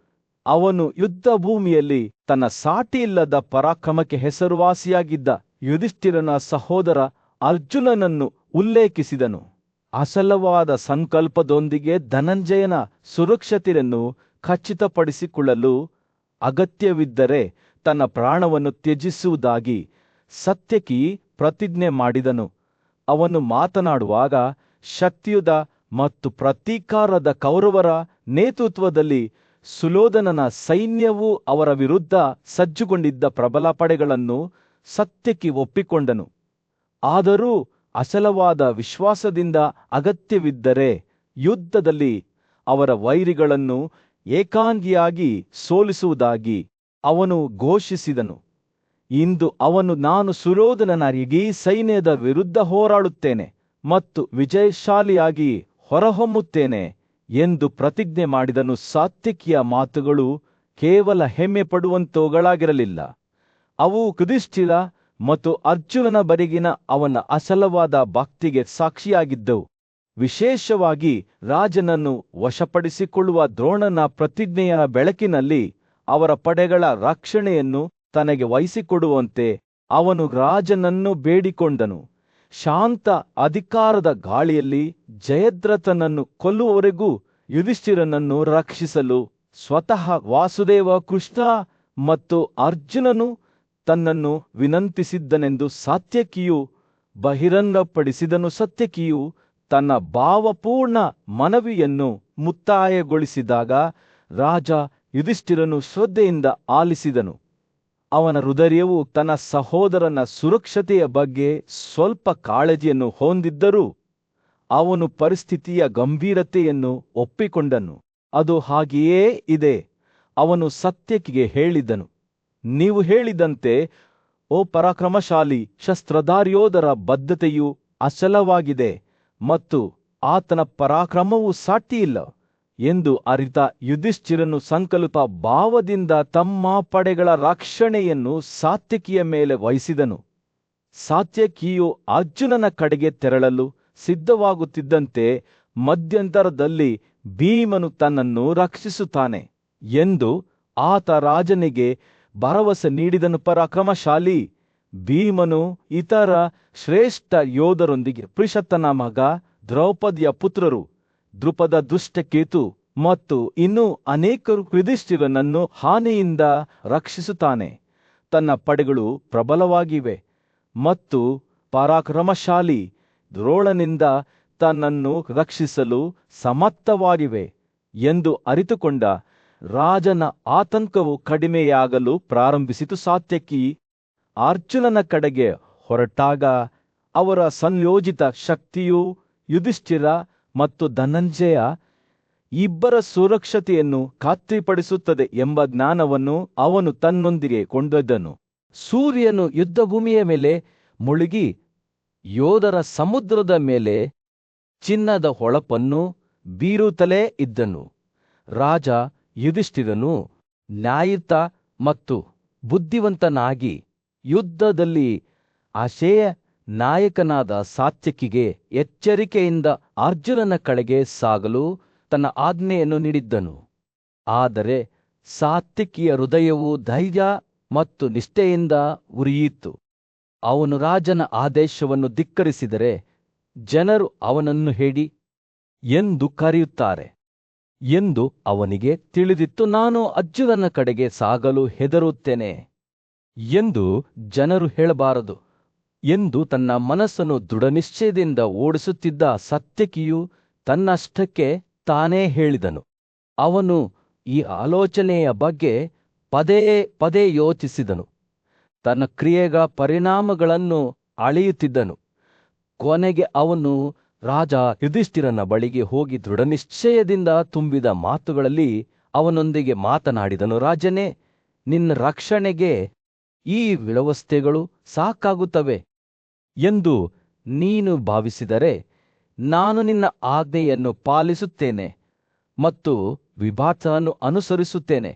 ಅವನು ಯುದ್ಧಭೂಮಿಯಲ್ಲಿ ತನ್ನ ಸಾಟಿಯಿಲ್ಲದ ಪರಾಕ್ರಮಕ್ಕೆ ಹೆಸರುವಾಸಿಯಾಗಿದ್ದ ಯುಧಿಷ್ಠಿರನ ಸಹೋದರ ಅರ್ಜುನನನ್ನು ಉಲ್ಲೇಖಿಸಿದನು. ಅಸಲವಾದ ಸಂಕಲ್ಪದೊಂದಿಗೆ ಧನಂಜಯನ ಸುರಕ್ಷತೆಯನ್ನು ಖಚಿತಪಡಿಸಿಕೊಳ್ಳಲು ಅಗತ್ಯವಿದ್ದರೆ ತನ್ನ ಪ್ರಾಣವನ್ನು ತ್ಯಜಿಸುವುದಾಗಿ ಸಾತ್ಯಕಿ ಪ್ರತಿಜ್ಞೆ ಮಾಡಿದನು. ಅವನು ಮಾತನಾಡುವಾಗ ಶಕ್ತಿಯುತ ಮತ್ತು ಪ್ರತೀಕಾರದ ಕೌರವರ ನೇತೃತ್ವದಲ್ಲಿ ಸುಲೋಧನನ ಸೈನ್ಯವು ಅವರ ವಿರುದ್ಧ ಸಜ್ಜುಗೊಂಡಿದ್ದ ಪ್ರಬಲ ಪಡೆಗಳನ್ನು ಸಾತ್ಯಕಿ ಒಪ್ಪಿಕೊಂಡನು. ಆದರೂ ಅಸಲವಾದ ವಿಶ್ವಾಸದಿಂದ ಅಗತ್ಯವಿದ್ದರೆ ಯುದ್ಧದಲ್ಲಿ ಅವರ ವೈರಿಗಳನ್ನು ಏಕಾಂಗಿಯಾಗಿ ಸೋಲಿಸುವುದಾಗಿ ಅವನು ಘೋಷಿಸಿದನು. ಇಂದು ನಾನು ಸುಲೋಧನನಾಗಿ ಸೈನ್ಯದ ವಿರುದ್ಧ ಹೋರಾಡುತ್ತೇನೆ ಮತ್ತು ವಿಜಯಶಾಲಿಯಾಗಿ ಹೊರಹೊಮ್ಮುತ್ತೇನೆ ಎಂದು ಪ್ರತಿಜ್ಞೆ ಮಾಡಿದನು. ಸಾತ್ಯಕಿಯ ಮಾತುಗಳು ಕೇವಲ ಹೆಮ್ಮೆ ಪಡುವಂತವುಗಳಾಗಿರಲಿಲ್ಲ. ಅವು ಯುಧಿಷ್ಠಿರ ಮತ್ತು ಅರ್ಜುನನ ಬಗೆಗಿನ ಅವನ ಅಸಲವಾದ ಭಕ್ತಿಗೆ ಸಾಕ್ಷಿಯಾಗಿದ್ದವು. ವಿಶೇಷವಾಗಿ ರಾಜನನ್ನು ವಶಪಡಿಸಿಕೊಳ್ಳುವ ದ್ರೋಣನ ಪ್ರತಿಜ್ಞೆಯ ಬೆಳಕಿನಲ್ಲಿ ಅವರ ಪಡೆಗಳ ರಕ್ಷಣೆಯನ್ನು ತನಗೆ ವಹಿಸಿಕೊಡುವಂತೆ ಅವನು ರಾಜನನ್ನು ಬೇಡಿಕೊಂಡನು. ಶಾಂತ ಅಧಿಕಾರದ ಗಾಳಿಯಲ್ಲಿ ಜಯದ್ರಥನನ್ನು ಕೊಲ್ಲುವವರೆಗೂ ಯುಧಿಷ್ಠಿರನನ್ನು ರಕ್ಷಿಸಲು ಸ್ವತಃ ವಾಸುದೇವ, ಕೃಷ್ಣ ಮತ್ತು ಅರ್ಜುನನು ತನ್ನನ್ನು ವಿನಂತಿಸಿದ್ದನೆಂದು ಸಾತ್ಯಕಿಯು ಬಹಿರಂಗಪಡಿಸಿದನು. ಸಾತ್ಯಕಿಯು ತನ್ನ ಭಾವಪೂರ್ಣ ಮನವಿಯನ್ನು ಮುಕ್ತಾಯಗೊಳಿಸಿದಾಗ ರಾಜ ಯುಧಿಷ್ಠಿರನು ಶ್ರದ್ಧೆಯಿಂದ ಆಲಿಸಿದನು. ಅವನ ಹೃದಯವು ತನ್ನ ಸಹೋದರನ ಸುರಕ್ಷತೆಯ ಬಗ್ಗೆ ಸ್ವಲ್ಪ ಕಾಳಜಿಯನ್ನು ಹೊಂದಿದ್ದರೂ ಅವನು ಪರಿಸ್ಥಿತಿಯ ಗಂಭೀರತೆಯನ್ನು ಒಪ್ಪಿಕೊಂಡನು. ಅದು ಹಾಗೆಯೇ ಇದೆ. ಅವನು ಸಾತ್ಯಕಿಗೆ ಹೇಳಿದನು, ನೀವು ಹೇಳಿದಂತೆ ಓ ಪರಾಕ್ರಮಶಾಲಿ ಶಸ್ತ್ರಧಾರಿಯೋಧರ ಬದ್ಧತೆಯು ಅಚಲವಾಗಿದೆ ಮತ್ತು ಆತನ ಪರಾಕ್ರಮವು ಸಾಟಿಯಿಲ್ಲ ಎಂದು ಅರಿತ ಯುಧಿಷ್ಠಿರನು ಸಂಕಲ್ಪ ಭಾವದಿಂದ ತಮ್ಮ ಪಡೆಗಳ ರಕ್ಷಣೆಯನ್ನು ಸಾತ್ಯಕಿಯ ಮೇಲೆ ವಹಿಸಿದನು. ಸಾತ್ಯಕಿಯು ಅರ್ಜುನನ ಕಡೆಗೆ ತೆರಳಲು ಸಿದ್ಧವಾಗುತ್ತಿದ್ದಂತೆ ಮಧ್ಯಂತರದಲ್ಲಿ ಭೀಮನು ತನ್ನನ್ನು ರಕ್ಷಿಸುತ್ತಾನೆ ಎಂದು ಆತ ರಾಜನಿಗೆ ಭರವಸೆ ನೀಡಿದನು. ಪರಾಕ್ರಮಶಾಲಿ ಭೀಮನು ಇತರ ಶ್ರೇಷ್ಠ ಯೋಧರೊಂದಿಗೆ ಪೃಷತ್ತನ ಮಗ ದ್ರೌಪದಿಯ ಪುತ್ರರು ದೃಪದ ದುಷ್ಟಕೇತು ಮತ್ತು ಇನ್ನೂ ಅನೇಕರು ಯುಧಿಷ್ಠಿರನನ್ನು ಹಾನಿಯಿಂದ ರಕ್ಷಿಸುತ್ತಾನೆ. ತನ್ನ ಪಡೆಗಳು ಪ್ರಬಲವಾಗಿವೆ ಮತ್ತು ಪರಾಕ್ರಮಶಾಲಿ ದ್ರೋಣನಿಂದ ತನ್ನನ್ನು ರಕ್ಷಿಸಲು ಸಮರ್ಥವಾಗಿವೆ ಎಂದು ಅರಿತುಕೊಂಡ ರಾಜನ ಆತಂಕವು ಕಡಿಮೆಯಾಗಲು ಪ್ರಾರಂಭಿಸಿತು. ಸಾತ್ಯಕಿ ಅರ್ಜುನನ ಕಡೆಗೆ ಹೊರಟಾಗ ಅವರ ಸಂಯೋಜಿತ ಶಕ್ತಿಯು ಯುಧಿಷ್ಠಿರ ಮತ್ತು ಧನಂಜಯ ಇಬ್ಬರ ಸುರಕ್ಷತೆಯನ್ನು ಖಾತ್ರಿಪಡಿಸುತ್ತದೆ ಎಂಬ ಜ್ಞಾನವನ್ನು ಅವನು ತನ್ನೊಂದಿಗೆ ಕೊಂಡೊಯ್ದನು. ಸೂರ್ಯನು ಯುದ್ಧಭೂಮಿಯ ಮೇಲೆ ಮುಳುಗಿ ಯೋಧರ ಸಮುದ್ರದ ಮೇಲೆ ಚಿನ್ನದ ಹೊಳಪನ್ನು ಬೀರುತ್ತಲೇ ಇದ್ದನು. ರಾಜ ಯುಧಿಷ್ಠಿರನು ನ್ಯಾಯಯುತ ಮತ್ತು ಬುದ್ಧಿವಂತನಾಗಿ ಯುದ್ಧದಲ್ಲಿ ಆಶೇಯ ನಾಯಕನಾದ ಸಾತ್ಯಕಿಗೆ ಎಚ್ಚರಿಕೆಯಿಂದ ಅರ್ಜುನನ ಕಡೆಗೆ ಸಾಗಲು ತನ್ನ ಆಜ್ಞೆಯನ್ನು ನೀಡಿದ್ದನು. ಆದರೆ ಸಾತ್ಯಕಿಯ ಹೃದಯವು ಧೈರ್ಯ ಮತ್ತು ನಿಷ್ಠೆಯಿಂದ ಉರಿಯಿತು. ಅವನು ರಾಜನ ಆದೇಶವನ್ನು ಧಿಕ್ಕರಿಸಿದರೆ ಜನರು ಅವನನ್ನು ಹೇಡಿ ಎಂದು ಕರೆಯುತ್ತಾರೆ ಎಂದು ಅವನಿಗೆ ತಿಳಿದಿತ್ತು. ನಾನು ಅರ್ಜುನನ ಕಡೆಗೆ ಸಾಗಲು ಹೆದರುತ್ತೇನೆ ಎಂದು ಜನರು ಹೇಳಬಾರದು ಎಂದು ತನ್ನ ಮನಸ್ಸನ್ನು ದೃಢನಿಶ್ಚಯದಿಂದ ಓಡಿಸುತ್ತಿದ್ದ ಸಾತ್ಯಕಿಯು ತನ್ನಷ್ಟಕ್ಕೆ ತಾನೇ ಹೇಳಿದನು. ಅವನು ಈ ಆಲೋಚನೆಯ ಬಗ್ಗೆ ಪದೇ ಪದೇ ಯೋಚಿಸಿದನು. ತನ್ನ ಕ್ರಿಯೆಗಳ ಪರಿಣಾಮಗಳನ್ನು ಅಳೆಯುತ್ತಿದ್ದನು. ಕೊನೆಗೆ ಅವನು ರಾಜ ಯುಧಿಷ್ಠಿರನ ಬಳಿಗೆ ಹೋಗಿ ದೃಢನಿಶ್ಚಯದಿಂದ ತುಂಬಿದ ಮಾತುಗಳಲ್ಲಿ ಅವನೊಂದಿಗೆ ಮಾತನಾಡಿದನು. ರಾಜನೇ, ನಿನ್ನ ರಕ್ಷಣೆಗೆ ಈ ವ್ಯವಸ್ಥೆಗಳು ಸಾಕಾಗುತ್ತವೆ ಎಂದು ನೀನು ಭಾವಿಸಿದರೆ ನಾನು ನಿನ್ನ ಆಜ್ಞೆಯನ್ನು ಪಾಲಿಸುತ್ತೇನೆ ಮತ್ತು ವಿಭಾತವನ್ನು ಅನುಸರಿಸುತ್ತೇನೆ.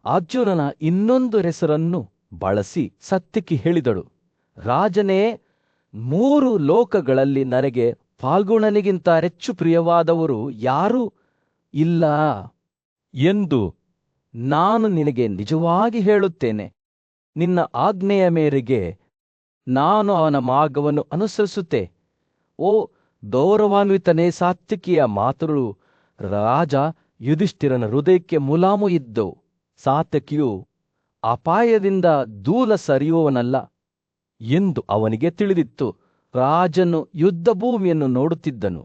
ಅರ್ಜುನನ ಇನ್ನೊಂದು ಹೆಸರನ್ನು ಬಳಸಿ ಸಾತ್ಯಕಿ ಹೇಳಿದಳು. ರಾಜನೇ, 3 ಲೋಕಗಳಲ್ಲಿ ನನಗೆ ಫಾಲ್ಗುಣನಿಗಿಂತ ಹೆಚ್ಚು ಪ್ರಿಯವಾದವರು ಯಾರೂ ಇಲ್ಲ ಎಂದು ನಾನು ನಿನಗೆ ನಿಜವಾಗಿ ಹೇಳುತ್ತೇನೆ. ನಿನ್ನ ಆಜ್ಞೆಯ ಮೇರೆಗೆ ನಾನು ಅವನ ಮಾರ್ಗವನ್ನು ಅನುಸರಿಸುತ್ತೆ. ಓ ಗೌರವಾನ್ವಿತನೇ, ಸಾತ್ಯಕಿಯ ಮಾತುಗಳು ರಾಜ ಯುಧಿಷ್ಠಿರನ ಹೃದಯಕ್ಕೆ ಮುಲಾಮು ಇದ್ದವು. ಸಾತ್ಯಕಿಯು ಅಪಾಯದಿಂದ ದೂರ ಸರಿಯುವವನಲ್ಲ ಎಂದು ಅವನಿಗೆ ತಿಳಿದಿತ್ತು. ರಾಜನು ಯುದ್ಧಭೂಮಿಯನ್ನು ನೋಡುತ್ತಿದ್ದನು.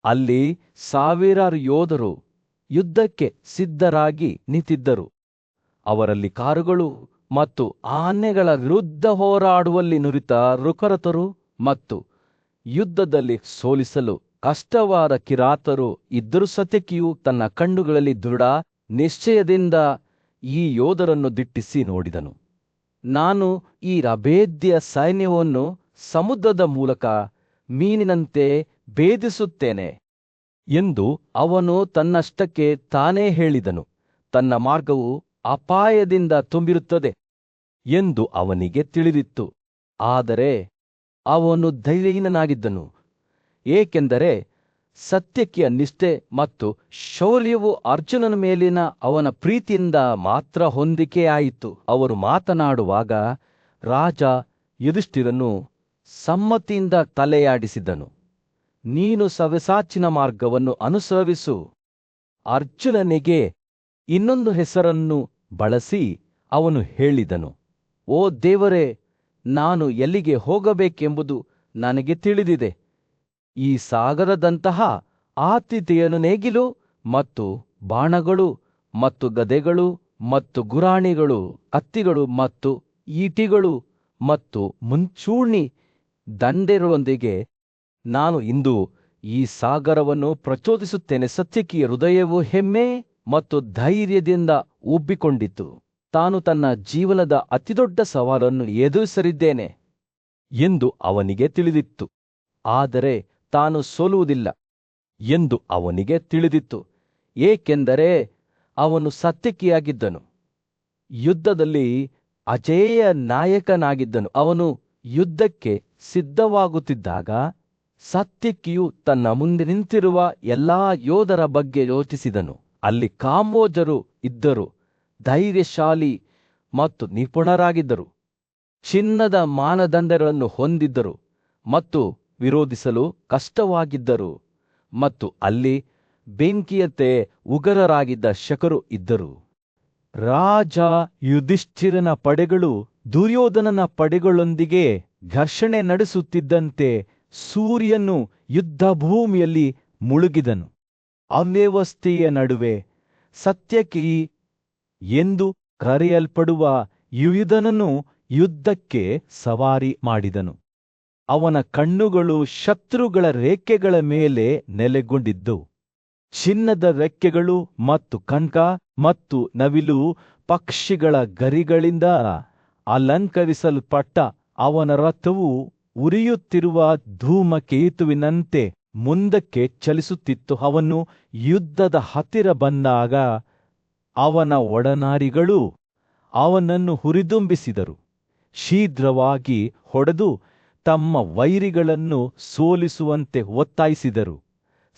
ಅಲ್ಲಿ ಸಾವಿರಾರು ಯೋಧರು ಯುದ್ಧಕ್ಕೆ ಸಿದ್ಧರಾಗಿ ನಿಂತಿದ್ದರು. ಅವರಲ್ಲಿ ಕಾರುಗಳು ಮತ್ತು ಆನೆಗಳ ವಿರುದ್ಧ ಹೋರಾಡುವಲ್ಲಿ ನುರಿತ ಋಕರತರು ಮತ್ತು ಯುದ್ಧದಲ್ಲಿ ಸೋಲಿಸಲು ಕಷ್ಟವಾದ ಕಿರಾತರು ಇದ್ದರೂ ಸಾತ್ಯಕಿಯು ತನ್ನ ಕಣ್ಣುಗಳಲ್ಲಿ ದೃಢ ನಿಶ್ಚಯದಿಂದ ಈ ಯೋಧರನ್ನು ದಿಟ್ಟಿಸಿ ನೋಡಿದನು. ನಾನು ಈ ಅಭೇದ್ಯ ಸೈನ್ಯವನ್ನು ಸಮುದ್ರದ ಮೂಲಕ ಮೀನಿನಂತೆ ಭೇದಿಸುತ್ತೇನೆ ಎಂದು ಅವನು ತನ್ನಷ್ಟಕ್ಕೆ ತಾನೇ ಹೇಳಿದನು. ತನ್ನ ಮಾರ್ಗವು ಅಪಾಯದಿಂದ ತುಂಬಿರುತ್ತದೆ ಎಂದು ಅವನಿಗೆ ತಿಳಿದಿತ್ತು. ಆದರೆ ಅವನು ಧೈರ್ಯಹೀನನಾಗಿದ್ದನು, ಏಕೆಂದರೆ ಸಾತ್ಯಕಿಯ ನಿಷ್ಠೆ ಮತ್ತು ಶೌರ್ಯವು ಅರ್ಜುನನ ಮೇಲಿನ ಅವನ ಪ್ರೀತಿಯಿಂದ ಮಾತ್ರ ಹೊಂದಿಕೆಯಾಯಿತು. ಅವರು ಮಾತನಾಡುವಾಗ ರಾಜ ಯುಧಿಷ್ಠಿರನು ಸಮ್ಮತಿಯಿಂದ ತಲೆಯಾಡಿಸಿದನು. ನೀನು ಸವ್ಯಸಾಚಿನ ಮಾರ್ಗವನ್ನು ಅನುಸರಿಸು. ಅರ್ಜುನನಿಗೆ ಇನ್ನೊಂದು ಹೆಸರನ್ನು ಬಳಸಿ ಅವನು ಹೇಳಿದನು. ಓ ದೇವರೇ, ನಾನು ಎಲ್ಲಿಗೆ ಹೋಗಬೇಕೆಂಬುದು ನನಗೆ ತಿಳಿದಿದೆ. ಈ ಸಾಗರದಂತಹ ಆತಿಥೆಯನ್ನು ನೇಗಿಲು ಮತ್ತು ಬಾಣಗಳು ಮತ್ತು ಗದೆಗಳು ಮತ್ತು ಗುರಾಣಿಗಳು, ಕತ್ತಿಗಳು ಮತ್ತು ಈಟಿಗಳು ಮತ್ತು ಮುಂಚೂಣಿ ದಂಡೆಗಳೊಂದಿಗೆ ನಾನು ಇಂದು ಈ ಸಾಗರವನ್ನು ಪ್ರಚೋದಿಸುತ್ತೇನೆ. ಸಾತ್ಯಕಿಯ ಹೃದಯವು ಹೆಮ್ಮೆ ಮತ್ತು ಧೈರ್ಯದಿಂದ ಉಬ್ಬಿಕೊಂಡಿತು. ತಾನು ತನ್ನ ಜೀವನದ ಅತಿದೊಡ್ಡ ಸವಾಲನ್ನು ಎದುರಿಸಲಿದ್ದೇನೆ ಎಂದು ಅವನಿಗೆ ತಿಳಿದಿತ್ತು. ಆದರೆ ತಾನು ಸೋಲುವುದಿಲ್ಲ ಎಂದು ಅವನಿಗೆ ತಿಳಿದಿತ್ತು, ಏಕೆಂದರೆ ಅವನು ಸತ್ಯಕಿಯಾಗಿದ್ದನು. ಯುದ್ಧದಲ್ಲಿ ಅಜೇಯ ನಾಯಕನಾಗಿದ್ದನು. ಅವನು ಯುದ್ಧಕ್ಕೆ ಸಿದ್ಧವಾಗುತ್ತಿದ್ದಾಗ ಸತ್ಯಕಿಯು ತನ್ನ ಮುಂದೆ ನಿಂತಿರುವ ಎಲ್ಲಾ ಯೋಧರ ಬಗ್ಗೆ ಯೋಚಿಸಿದನು. ಅಲ್ಲಿ ಕಾಂಬೋಜರು ಇದ್ದರು, ಧೈರ್ಯಶಾಲಿ ಮತ್ತು ನಿಪುಣರಾಗಿದ್ದರು, ಚಿನ್ನದ ಮಾನದಂಡಗಳನ್ನು ಹೊಂದಿದ್ದರು ಮತ್ತು ವಿರೋಧಿಸಲು ಕಷ್ಟವಾಗಿದ್ದರು. ಮತ್ತು ಅಲ್ಲಿ ಬೆಂಕಿಯಂತೆ ಉಗ್ರರಾಗಿದ್ದ ಶಕರು ಇದ್ದರು. ರಾಜ ಯುಧಿಷ್ಠಿರನ ಪಡೆಗಳು ದುರ್ಯೋಧನನ ಪಡೆಗಳೊಂದಿಗೆ ಘರ್ಷಣೆ ನಡೆಸುತ್ತಿದ್ದಂತೆ ಸೂರ್ಯನು ಯುದ್ಧಭೂಮಿಯಲ್ಲಿ ಮುಳುಗಿದನು. ಅವ್ಯವಸ್ಥೆಯ ನಡುವೆ ಸತ್ಯಕಿ ಎಂದು ಕರೆಯಲ್ಪಡುವ ಯುಯುಧನನು ಯುದ್ಧಕ್ಕೆ ಸವಾರಿ ಮಾಡಿದನು. ಅವನ ಕಣ್ಣುಗಳು ಶತ್ರುಗಳ ರೆಕ್ಕೆಗಳ ಮೇಲೆ ನೆಲೆಗೊಂಡಿದ್ದವು. ಚಿನ್ನದ ರೆಕ್ಕೆಗಳು ಮತ್ತು ಕನಕ ಮತ್ತು ನವಿಲು ಪಕ್ಷಿಗಳ ಗರಿಗಳಿಂದ ಅಲಂಕರಿಸಲ್ಪಟ್ಟ ಅವನ ರಥವು ಉರಿಯುತ್ತಿರುವ ಧೂಮಕೇತುವಿನಂತೆ ಮುಂದಕ್ಕೆ ಚಲಿಸುತ್ತಿತ್ತು. ಅವನು ಯುದ್ಧದ ಹತ್ತಿರ ಬಂದಾಗ ಅವನ ಒಡನಾಡಿಗಳು ಅವನನ್ನು ಹುರಿದುಂಬಿಸಿದರು. ಶೀಘ್ರವಾಗಿ ಹೊಡೆದು ತಮ್ಮ ವೈರಿಗಳನ್ನು ಸೋಲಿಸುವಂತೆ ಒತ್ತಾಯಿಸಿದರು.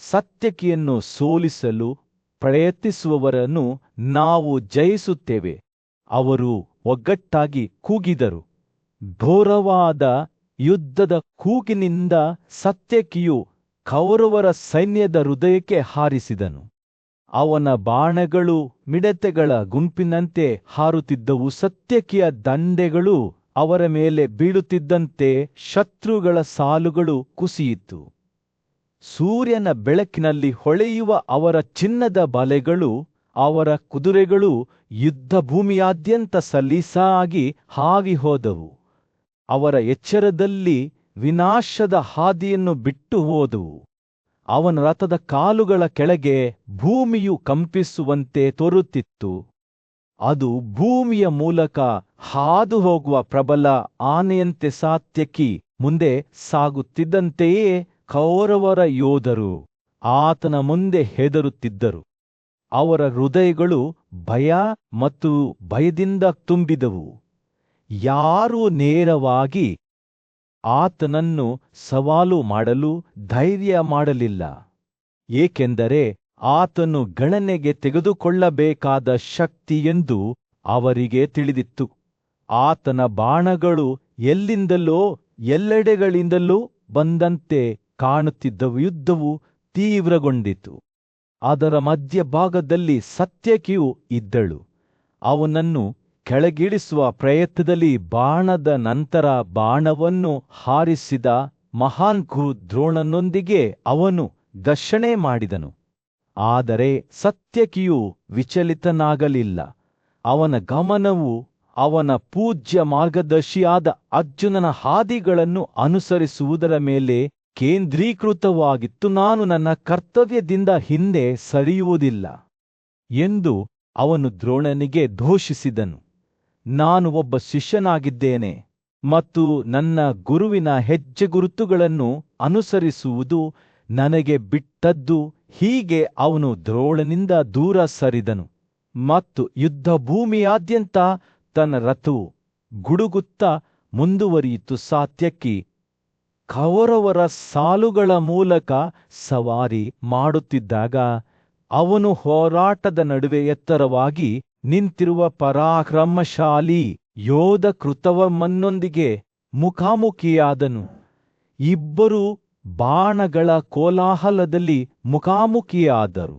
ಸತ್ಯಕಿಯನ್ನು ಸೋಲಿಸಲು ಪ್ರಯತ್ನಿಸುವವರನ್ನು ನಾವು ಜಯಿಸುತ್ತೇವೆ, ಅವರು ಒಗ್ಗಟ್ಟಾಗಿ ಕೂಗಿದರು. ಘೋರವಾದ ಯುದ್ಧದ ಕೂಗಿನಿಂದ ಸತ್ಯಕಿಯು ಕೌರವರ ಸೈನ್ಯದ ಹೃದಯಕ್ಕೆ ಹಾರಿಸಿದನು. ಅವನ ಬಾಣಗಳು ಮಿಡತೆಗಳ ಗುಂಪಿನಂತೆ ಹಾರುತ್ತಿದ್ದವು. ಸತ್ಯಕಿಯ ದಂಡೆಗಳು ಅವರ ಮೇಲೆ ಬೀಳುತ್ತಿದ್ದಂತೆ ಶತ್ರುಗಳ ಸಾಲುಗಳು ಕುಸಿಯಿತು. ಸೂರ್ಯನ ಬೆಳಕಿನಲ್ಲಿ ಹೊಳೆಯುವ ಅವರ ಚಿನ್ನದ ಬಲೆಗಳು, ಅವರ ಕುದುರೆಗಳು ಯುದ್ಧಭೂಮಿಯಾದ್ಯಂತ ಸಲೀಸಾಗಿ ಹಾರಿ ಹೋದವು. ಅವರ ಎಚ್ಚರದಲ್ಲಿ ವಿನಾಶದ ಹಾದಿಯನ್ನು ಬಿಟ್ಟು ಹೋದವು. ಅವನ ರಥದ ಕಾಲುಗಳ ಕೆಳಗೆ ಭೂಮಿಯು ಕಂಪಿಸುವಂತೆ ತೋರುತ್ತಿತ್ತು. ಅದು ಭೂಮಿಯ ಮೂಲಕ ಹಾದು ಹೋಗುವ ಪ್ರಬಲ ಆನೆಯಂತೆ ಸತ್ಯಕಿ ಮುಂದೆ ಸಾಗುತ್ತಿದ್ದಂತೆಯೇ ಕೌರವರ ಯೋಧರು ಆತನ ಮುಂದೆ ಹೆದರುತ್ತಿದ್ದರು. ಅವರ ಹೃದಯಗಳು ಭಯ ಮತ್ತು ಭಯದಿಂದ ತುಂಬಿದವು. ಯಾರೂ ನೇರವಾಗಿ ಆತನನ್ನು ಸವಾಲು ಮಾಡಲು ಧೈರ್ಯ ಮಾಡಲಿಲ್ಲ, ಏಕೆಂದರೆ ಆತನು ಗಣನೆಗೆ ತೆಗೆದುಕೊಳ್ಳಬೇಕಾದ ಶಕ್ತಿಯೆಂದು ಅವರಿಗೆ ತಿಳಿದಿತ್ತು. ಆತನ ಬಾಣಗಳು ಎಲ್ಲಿಂದಲೋ ಎಲ್ಲೆಡೆಗಳಿಂದಲೂ ಬಂದಂತೆ ಕಾಣುತ್ತಿದ್ದವು. ಯುದ್ಧವು ತೀವ್ರಗೊಂಡಿತು. ಅದರ ಮಧ್ಯಭಾಗದಲ್ಲಿ ಸತ್ಯಕಿಯು ಇದ್ದಳು. ಅವನನ್ನು ಕೆಳಗಿಳಿಸುವ ಪ್ರಯತ್ನದಲ್ಲಿ ಬಾಣದ ನಂತರ ಬಾಣವನ್ನು ಹಾರಿಸಿದ ಮಹಾನ್ ಗುರು ದ್ರೋಣನೊಂದಿಗೆ ಅವನು ಘರ್ಷಣೆ ಮಾಡಿದನು. ಆದರೆ ಸತ್ಯಕಿಯು ವಿಚಲಿತನಾಗಲಿಲ್ಲ. ಅವನ ಗಮನವು ಅವನ ಪೂಜ್ಯ ಮಾರ್ಗದರ್ಶಿಯಾದ ಅರ್ಜುನನ ಹಾದಿಗಳನ್ನು ಅನುಸರಿಸುವುದರ ಮೇಲೆ ಕೇಂದ್ರೀಕೃತವಾಗಿತ್ತು. ನಾನು ನನ್ನ ಕರ್ತವ್ಯದಿಂದ ಹಿಂದೆ ಸರಿಯುವುದಿಲ್ಲ ಎಂದು ಅವನು ದ್ರೋಣನಿಗೆ ಘೋಷಿಸಿದನು. ನಾನು ಒಬ್ಬ ಶಿಷ್ಯನಾಗಿದ್ದೇನೆ ಮತ್ತು ನನ್ನ ಗುರುವಿನ ಹೆಜ್ಜೆಗುರುತುಗಳನ್ನು ಅನುಸರಿಸುವುದು ನನಗೆ ಬಿಟ್ಟದ್ದು. ಹೀಗೆ ಅವನು ದ್ರೋಣನಿಂದ ದೂರ ಸರಿದನು ಮತ್ತು ಯುದ್ಧಭೂಮಿಯಾದ್ಯಂತ ತನ್ನ ರಥವು ಗುಡುಗುತ್ತಾ ಮುಂದುವರಿಯಿತು. ಸತ್ಯಕಿ ಕೌರವರ ಸಾಲುಗಳ ಮೂಲಕ ಸವಾರಿ ಮಾಡುತ್ತಿದ್ದಾಗ ಅವನು ಹೋರಾಟದ ನಡುವೆ ಎತ್ತರವಾಗಿ ನಿಂತಿರುವ ಪರಾಕ್ರಮಶಾಲಿ ಯೋಧ ಕೃತವರ್ಮನೊಂದಿಗೆ ಮುಖಾಮುಖಿಯಾದನು. ಇಬ್ಬರು ಬಾಣಗಳ ಕೋಲಾಹಲದಲ್ಲಿ ಮುಖಾಮುಖಿಯಾದರು.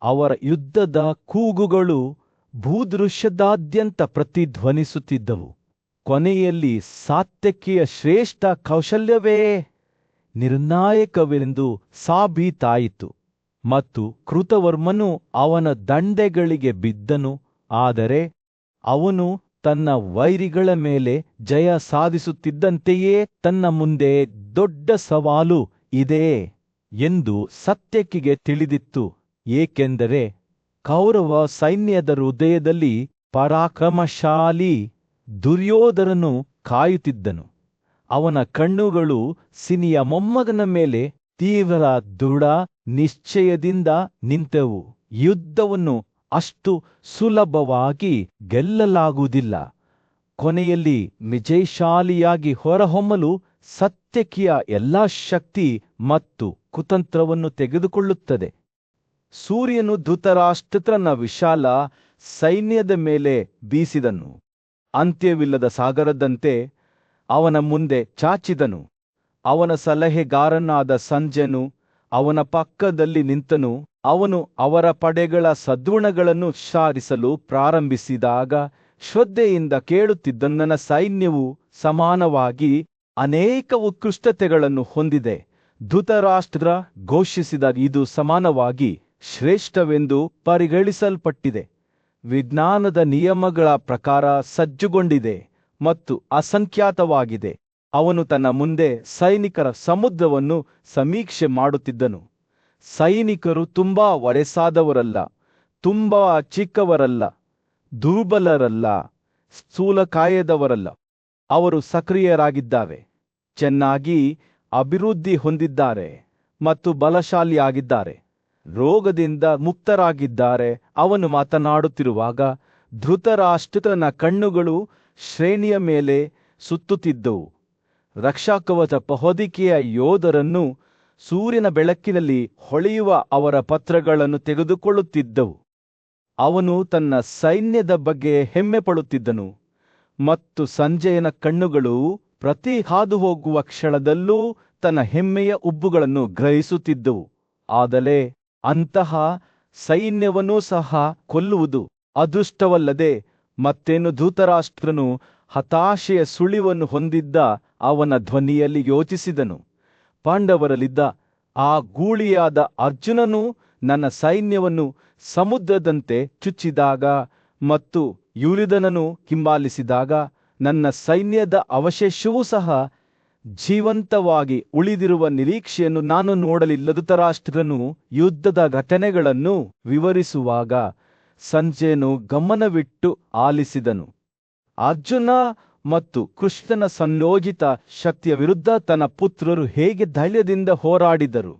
ಅವರ ಯುದ್ಧದ ಕೂಗುಗಳು ಭೂದೃಶ್ಯದಾದ್ಯಂತ ಪ್ರತಿಧ್ವನಿಸುತ್ತಿದ್ದವು. ಕೊನೆಯಲ್ಲಿ ಸತ್ಯಕಿಯ ಶ್ರೇಷ್ಠ ಕೌಶಲ್ಯವೇ ನಿರ್ಣಾಯಕವೆಂದು ಸಾಬೀತಾಯಿತು ಮತ್ತು ಕೃತವರ್ಮನು ಅವನ ದಂಡೆಗಳಿಗೆ ಬಿದ್ದನು. ಆದರೆ ಅವನು ತನ್ನ ವೈರಿಗಳ ಮೇಲೆ ಜಯ ಸಾಧಿಸುತ್ತಿದ್ದಂತೆಯೇ ತನ್ನ ಮುಂದೆ ದೊಡ್ಡ ಸವಾಲು ಇದೆ ಎಂದು ಸತ್ಯಕಿಗೆ ತಿಳಿದಿತ್ತು, ಏಕೆಂದರೆ ಕೌರವ ಸೈನ್ಯದ ಹೃದಯದಲ್ಲಿ ಪರಾಕ್ರಮಶಾಲಿ ದುರ್ಯೋಧನನು ಕಾಯುತ್ತಿದ್ದನು. ಅವನ ಕಣ್ಣುಗಳು ಸಿನಿಯ ಮೊಮ್ಮಗನ ಮೇಲೆ ತೀವ್ರ ದೃಢ ನಿಶ್ಚಯದಿಂದ ನಿಂತೆವು. ಯುದ್ಧವನ್ನು ಅಷ್ಟು ಸುಲಭವಾಗಿ ಗೆಲ್ಲಲಾಗುವುದಿಲ್ಲ. ಕೊನೆಯಲ್ಲಿ ವಿಜಯಶಾಲಿಯಾಗಿ ಹೊರಹೊಮ್ಮಲು ಸತ್ಯಕಿಯ ಎಲ್ಲಾ ಶಕ್ತಿ ಮತ್ತು ಕುತಂತ್ರವನ್ನು ತೆಗೆದುಕೊಳ್ಳುತ್ತದೆ. ಸೂರ್ಯನು ಧೃತರಾಷ್ಟ್ರನ ವಿಶಾಲ ಸೈನ್ಯದ ಮೇಲೆ ಬೀಸಿದನು. ಅಂತ್ಯವಿಲ್ಲದ ಸಾಗರದಂತೆ ಅವನ ಮುಂದೆ ಚಾಚಿದನು. ಅವನ ಸಲಹೆಗಾರನಾದ ಸಂಜಯನು ಅವನ ಪಕ್ಕದಲ್ಲಿ ನಿಂತನು. ಅವನು ಅವರ ಪಡೆಗಳ ಸದ್ಗುಣಗಳನ್ನು ವಿಚಾರಿಸಲು ಪ್ರಾರಂಭಿಸಿದಾಗ ಶ್ರದ್ಧೆಯಿಂದ ಕೇಳುತ್ತಿದ್ದ ನನ್ನ ಸೈನ್ಯವು ಸಮಾನವಾಗಿ ಅನೇಕ ಉತ್ಕೃಷ್ಟತೆಗಳನ್ನು ಹೊಂದಿದೆ. ಧೃತರಾಷ್ಟ್ರ ಘೋಷಿಸಿದ ಇದು ಸಮಾನವಾಗಿ ಶ್ರೇಷ್ಠವೆಂದು ಪರಿಗಣಿಸಲ್ಪಟ್ಟಿದೆ. ವಿಜ್ಞಾನದ ನಿಯಮಗಳ ಪ್ರಕಾರ ಸಜ್ಜುಗೊಂಡಿದೆ ಮತ್ತು ಅಸಂಖ್ಯಾತವಾಗಿದೆ. ಅವನು ತನ್ನ ಮುಂದೆ ಸೈನಿಕರ ಸಮುದ್ರವನ್ನು ಸಮೀಕ್ಷೆ ಮಾಡುತ್ತಿದ್ದನು. ಸೈನಿಕರು ತುಂಬಾ ವಯಸ್ಸಾದವರಲ್ಲ, ತುಂಬಾ ಚಿಕ್ಕವರಲ್ಲ, ದುರ್ಬಲರಲ್ಲ, ಸ್ಥೂಲಕಾಯದವರಲ್ಲ. ಅವರು ಸಕ್ರಿಯರಾಗಿದ್ದಾರೆ, ಚೆನ್ನಾಗಿ ಅಭಿವೃದ್ಧಿ ಹೊಂದಿದ್ದಾರೆ ಮತ್ತು ಬಲಶಾಲಿಯಾಗಿದ್ದಾರೆ, ರೋಗದಿಂದ ಮುಕ್ತರಾಗಿದ್ದಾರೆ. ಅವನು ಮಾತನಾಡುತ್ತಿರುವಾಗ ಧೃತರಾಷ್ಟ್ರನ ಕಣ್ಣುಗಳು ಶ್ರೇಣಿಯ ಮೇಲೆ ಸುತ್ತುತ್ತಿದ್ದವು. ರಕ್ಷಾಕವಚ ಹೊದಿಕೆಯ ಯೋಧರನ್ನು ಸೂರ್ಯನ ಬೆಳಕಿನಲ್ಲಿ ಹೊಳೆಯುವ ಅವರ ಪತ್ರಗಳನ್ನು ತೆಗೆದುಕೊಳ್ಳುತ್ತಿದ್ದವು. ಅವನು ತನ್ನ ಸೈನ್ಯದ ಬಗ್ಗೆ ಹೆಮ್ಮೆ ಪಡುತ್ತಿದ್ದನು ಮತ್ತು ಸಂಜಯನ ಕಣ್ಣುಗಳು ಪ್ರತಿ ಹಾದುಹೋಗುವ ಕ್ಷಣದಲ್ಲೂ ತನ್ನ ಹೆಮ್ಮೆಯ ಉಬ್ಬುಗಳನ್ನು ಗ್ರಹಿಸುತ್ತಿದ್ದವು. ಆದರೆ ಅಂತಹ ಸೈನ್ಯವನ್ನು ಸಹ ಕೊಲ್ಲುವುದು ಅದೃಷ್ಟವಲ್ಲದೆ ಮತ್ತೇನು? ಧೃತರಾಷ್ಟ್ರನು ಹತಾಶೆಯ ಸುಳಿವನ್ನು ಹೊಂದಿದ್ದ ಅವನ ಧ್ವನಿಯಲ್ಲಿ ಯೋಚಿಸಿದನು. ಪಾಂಡವರಲ್ಲಿದ್ದ ಆ ಗೂಳಿಯಾದ ಅರ್ಜುನನು ನನ್ನ ಸೈನ್ಯವನ್ನು ಸಮುದ್ರದಂತೆ ಚುಚ್ಚಿದಾಗ ಮತ್ತು ಯುರಿದನನು ಹಿಂಬಾಲಿಸಿದಾಗ ನನ್ನ ಸೈನ್ಯದ ಅವಶೇಷವೂ ಸಹ ಜೀವಂತವಾಗಿ ಉಳಿದಿರುವ ನಿರೀಕ್ಷೆಯನ್ನು ನಾನು ನೋಡಲಿಲ್ಲ. ಧೃತರಾಷ್ಟ್ರನು ಯುದ್ಧದ ಘಟನೆಗಳನ್ನು ವಿವರಿಸುವಾಗ ಸಂಜಯನು ಗಮನವಿಟ್ಟು ಆಲಿಸಿದನು. ಅರ್ಜುನ ಮತ್ತು ಕೃಷ್ಣನ ಸಂಯೋಜಿತ ಶಕ್ತಿಯ ವಿರುದ್ಧ ತನ್ನ ಪುತ್ರರು ಹೇಗೆ ಧೈರ್ಯದಿಂದ ಹೋರಾಡಿದರು,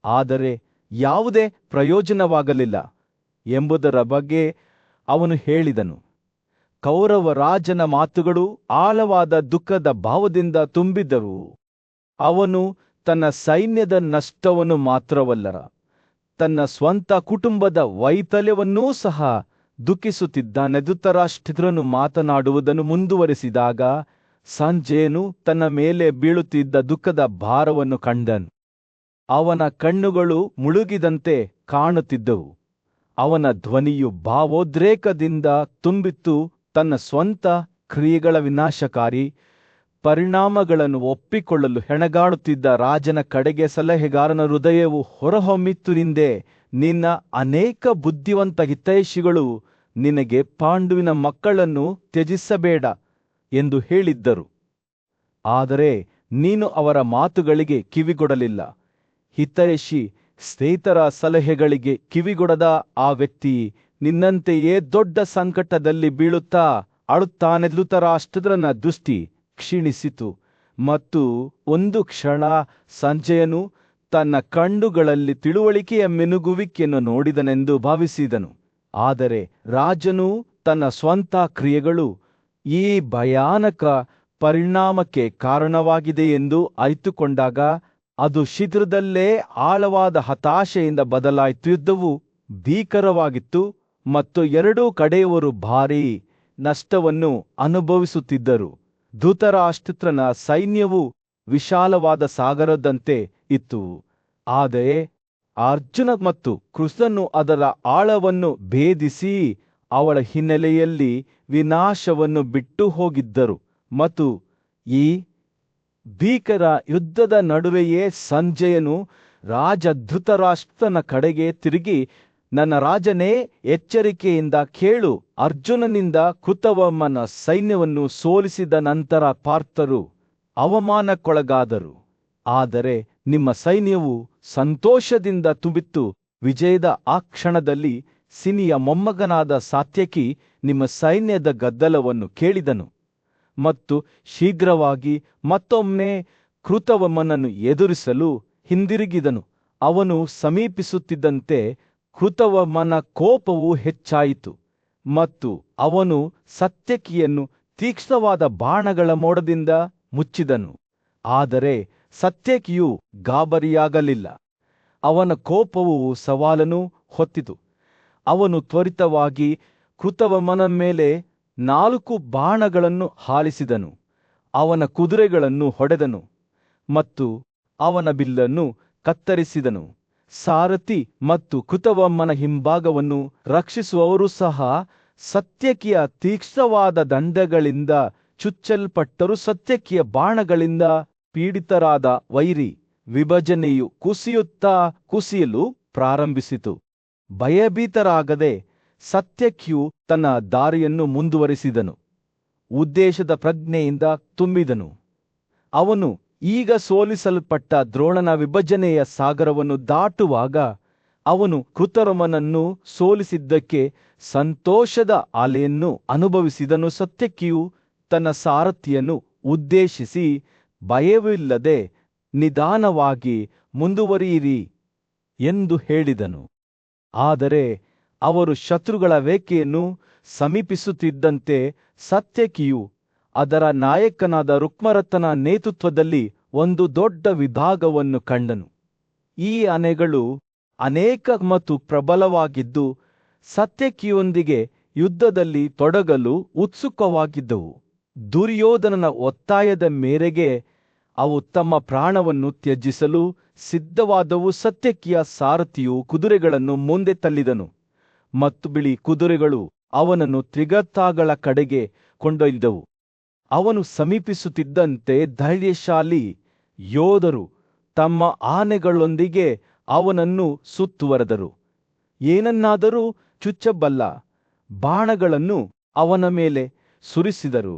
ಆದರೆ ಯಾವುದೇ ಪ್ರಯೋಜನವಾಗಲಿಲ್ಲ ಎಂಬುದರ ಬಗ್ಗೆ ಅವನು ಹೇಳಿದನು. ಕೌರವ ರಾಜನ ಮಾತುಗಳು ಆಳವಾದ ದುಃಖದ ಭಾವದಿಂದ ತುಂಬಿದ್ದವು. ಅವನು ತನ್ನ ಸೈನ್ಯದ ನಷ್ಟವನ್ನು ಮಾತ್ರವಲ್ಲ, ತನ್ನ ಸ್ವಂತ ಕುಟುಂಬದ ವೈಫಲ್ಯವನ್ನೂ ಸಹ ದುಃಖಿಸುತ್ತಿದ್ದಾನೆ. ಧೃತರಾಷ್ಟ್ರನು ಮಾತನಾಡುವುದನ್ನು ಮುಂದುವರೆಸಿದಾಗ ಸಂಜಯನು ತನ್ನ ಮೇಲೆ ಬೀಳುತ್ತಿದ್ದ ದುಃಖದ ಭಾರವನ್ನು ಕಂಡನು. ಅವನ ಕಣ್ಣುಗಳು ಮುಳುಗಿದಂತೆ ಕಾಣುತ್ತಿದ್ದವು. ಅವನ ಧ್ವನಿಯು ಭಾವೋದ್ರೇಕದಿಂದ ತುಂಬಿತ್ತು. ತನ್ನ ಸ್ವಂತ ಕ್ರಿಯೆಗಳ ವಿನಾಶಕಾರಿ ಪರಿಣಾಮಗಳನ್ನು ಒಪ್ಪಿಕೊಳ್ಳಲು ಹೆಣಗಾಡುತ್ತಿದ್ದ ರಾಜನ ಕಡೆಗೆ ಸಲಹೆಗಾರನ ಹೃದಯವು ಹೊರಹೊಮ್ಮಿತು. ಹಿಂದೆ ನಿನ್ನ ಅನೇಕ ಬುದ್ಧಿವಂತ ಹಿತೈಷಿಗಳು ನಿನಗೆ ಪಾಂಡುವಿನ ಮಕ್ಕಳನ್ನು ತ್ಯಜಿಸಬೇಡ ಎಂದು ಹೇಳಿದ್ದರು, ಆದರೆ ನೀನು ಅವರ ಮಾತುಗಳಿಗೆ ಕಿವಿಗೊಡಲಿಲ್ಲ. ಹಿತೈಷಿ ಸ್ನೇಹಿತರ ಸಲಹೆಗಳಿಗೆ ಕಿವಿಗೊಡದ ಆ ವ್ಯಕ್ತಿ ನಿನ್ನಂತೆಯೇ ದೊಡ್ಡ ಸಂಕಟದಲ್ಲಿ ಬೀಳುತ್ತಾ ಅಳುತ್ತಾನೆ. ಧೃತರಾಷ್ಟ್ರನ ದೃಷ್ಟಿ ಕ್ಷೀಣಿಸಿತು ಮತ್ತು ಒಂದು ಕ್ಷಣ ಸಂಜಯನು ತನ್ನ ಕಣ್ಣುಗಳಲ್ಲಿ ತಿಳುವಳಿಕೆಯ ಮಿನುಗುವಿಕೆಯನ್ನು ನೋಡಿದನೆಂದು ಭಾವಿಸಿದನು. ಆದರೆ ರಾಜನು ತನ್ನ ಸ್ವಂತ ಕ್ರಿಯೆಗಳು ಈ ಭಯಾನಕ ಪರಿಣಾಮಕ್ಕೆ ಕಾರಣವಾಗಿದೆ ಎಂದು ಅರಿತುಕೊಂಡಾಗ ಅದು ಶೀಘ್ರದಲ್ಲೇ ಆಳವಾದ ಹತಾಶೆಯಿಂದ ಬದಲಾಯಿತು. ಯುದ್ಧವು ಭೀಕರವಾಗಿತ್ತು ಮತ್ತು ಎರಡೂ ಕಡೆಯವರು ಭಾರೀ ನಷ್ಟವನ್ನು ಅನುಭವಿಸುತ್ತಿದ್ದರು. ಧೃತರಾಷ್ಟ್ರನ ಸೈನ್ಯವು ವಿಶಾಲವಾದ ಸಾಗರದಂತೆ ಇತ್ತು, ಆದರೆ ಅರ್ಜುನ ಮತ್ತು ಕೃಷ್ಣನು ಅದರ ಆಳವನ್ನು ಭೇದಿಸಿ ಅವಳ ಹಿನ್ನೆಲೆಯಲ್ಲಿ ವಿನಾಶವನ್ನು ಬಿಟ್ಟು ಹೋಗಿದ್ದರು. ಮತ್ತು ಈ ಭೀಕರ ಯುದ್ಧದ ನಡುವೆಯೇ ಸಂಜಯನು ರಾಜ ಧೃತರಾಷ್ಟ್ರನ ಕಡೆಗೆ ತಿರುಗಿ, ನನ್ನ ರಾಜನೇ, ಎಚ್ಚರಿಕೆಯಿಂದ ಕೇಳು. ಅರ್ಜುನನಿಂದ ಕೃತವರ್ಮನ ಸೈನ್ಯವನ್ನು ಸೋಲಿಸಿದ ನಂತರ ಪಾರ್ಥರು ಅವಮಾನಕ್ಕೊಳಗಾದರು, ಆದರೆ ನಿಮ್ಮ ಸೈನ್ಯವು ಸಂತೋಷದಿಂದ ತುಂಬಿತ್ತು. ವಿಜಯದ ಆ ಕ್ಷಣದಲ್ಲಿ ಸಿನಿಯ ಮೊಮ್ಮಗನಾದ ಸಾತ್ಯಕಿ ನಿಮ್ಮ ಸೈನ್ಯದ ಗದ್ದಲವನ್ನು ಕೇಳಿದನು ಮತ್ತು ಶೀಘ್ರವಾಗಿ ಮತ್ತೊಮ್ಮೆ ಕೃತವರ್ಮನನ್ನು ಎದುರಿಸಲು ಹಿಂದಿರುಗಿದನು. ಅವನು ಸಮೀಪಿಸುತ್ತಿದ್ದಂತೆ ಕೃತವರ್ಮನ ಕೋಪವು ಹೆಚ್ಚಾಯಿತು ಮತ್ತು ಅವನು ಸತ್ಯಕಿಯನ್ನು ತೀಕ್ಷ್ಣವಾದ ಬಾಣಗಳ ಮೋಡದಿಂದ ಮುಚ್ಚಿದನು. ಆದರೆ ಸತ್ಯಕಿಯು ಗಾಬರಿಯಾಗಲಿಲ್ಲ. ಅವನ ಕೋಪವು ಸವಾಲನ್ನು ಹೊತ್ತಿತು. ಅವನು ತ್ವರಿತವಾಗಿ ಕೃತವರ್ಮನ ಮೇಲೆ 4 ಬಾಣಗಳನ್ನು ಹಾರಿಸಿದನು. ಅವನ ಕುದುರೆಗಳನ್ನು ಹೊಡೆದನು ಮತ್ತು ಅವನ ಬಿಲ್ಲನ್ನು ಕತ್ತರಿಸಿದನು. ಸಾರಥಿ ಮತ್ತು ಕೃತವರ್ಮನ ಹಿಂಭಾಗವನ್ನು ರಕ್ಷಿಸುವವರು ಸಹ ಸತ್ಯಕಿಯ ತೀಕ್ಷ್ಣವಾದ ದಂಡಗಳಿಂದ ಚುಚ್ಚಲ್ಪಟ್ಟರು. ಸತ್ಯಕಿಯ ಬಾಣಗಳಿಂದ ಪೀಡಿತರಾದ ವೈರಿ ವಿಭಜನೆಯು ಕುಸಿಯಲು ಪ್ರಾರಂಭಿಸಿತು. ಭಯಭೀತರಾಗದೆ ಸತ್ಯಕಿಯು ತನ್ನ ದಾರಿಯನ್ನು ಮುಂದುವರಿಸಿದನು. ಉದ್ದೇಶದ ಪ್ರಜ್ಞೆಯಿಂದ ತುಂಬಿದನು. ಅವನು ಈಗ ಸೋಲಿಸಲ್ಪಟ್ಟ ದ್ರೋಣನ ವಿಭಜನೆಯ ಸಾಗರವನ್ನು ದಾಟುವಾಗ ಅವನು ಕೃತವರ್ಮನನ್ನು ಸೋಲಿಸಿದ್ದಕ್ಕೆ ಸಂತೋಷದ ಅಲೆಯನ್ನು ಅನುಭವಿಸಿದನು. ಸತ್ಯಕಿಯು ತನ್ನ ಸಾರಥಿಯನ್ನು ಉದ್ದೇಶಿಸಿ, ಭಯವಿಲ್ಲದೆ ನಿಧಾನವಾಗಿ ಮುಂದುವರಿಯಿರಿ ಎಂದು ಹೇಳಿದನು. ಆದರೆ ಅವರು ಶತ್ರುಗಳ ರೇಖೆಯನ್ನು ಸಮೀಪಿಸುತ್ತಿದ್ದಂತೆ ಸತ್ಯಕಿಯು ಅದರ ನಾಯಕನಾದ ರುಕ್ಮರಥನ ನೇತೃತ್ವದಲ್ಲಿ ಒಂದು ದೊಡ್ಡ ವಿಭಾಗವನ್ನು ಕಂಡನು. ಈ ಆನೆಗಳು ಅನೇಕ ಮತ್ತು ಪ್ರಬಲವಾಗಿದ್ದು ಸತ್ಯಕಿಯೊಂದಿಗೆ ಯುದ್ಧದಲ್ಲಿ ತೊಡಗಲು ಉತ್ಸುಕವಾಗಿದ್ದವು. ದುರ್ಯೋಧನನ ಒತ್ತಾಯದ ಮೇರೆಗೆ ಅವು ತಮ್ಮ ಪ್ರಾಣವನ್ನು ತ್ಯಜಿಸಲು ಸಿದ್ಧವಾದವು. ಸತ್ಯಕಿಯ ಸಾರಥಿಯು ಕುದುರೆಗಳನ್ನು ಮುಂದೆ ತಳ್ಳಿದನು ಮತ್ತು ಬಿಳಿ ಕುದುರೆಗಳು ಅವನನ್ನು ತ್ರಿಗರ್ತಾಗಳ ಕಡೆಗೆ ಕೊಂಡೊಯ್ದವು. ಅವನು ಸಮೀಪಿಸುತ್ತಿದ್ದಂತೆ ಧೈರ್ಯಶಾಲಿ ಯೋಧರು ತಮ್ಮ ಆನೆಗಳೊಂದಿಗೆ ಅವನನ್ನು ಸುತ್ತುವರೆದರು. ಏನನ್ನಾದರೂ ಚುಚ್ಚಬಲ್ಲ ಬಾಣಗಳನ್ನು ಅವನ ಮೇಲೆ ಸುರಿಸಿದರು.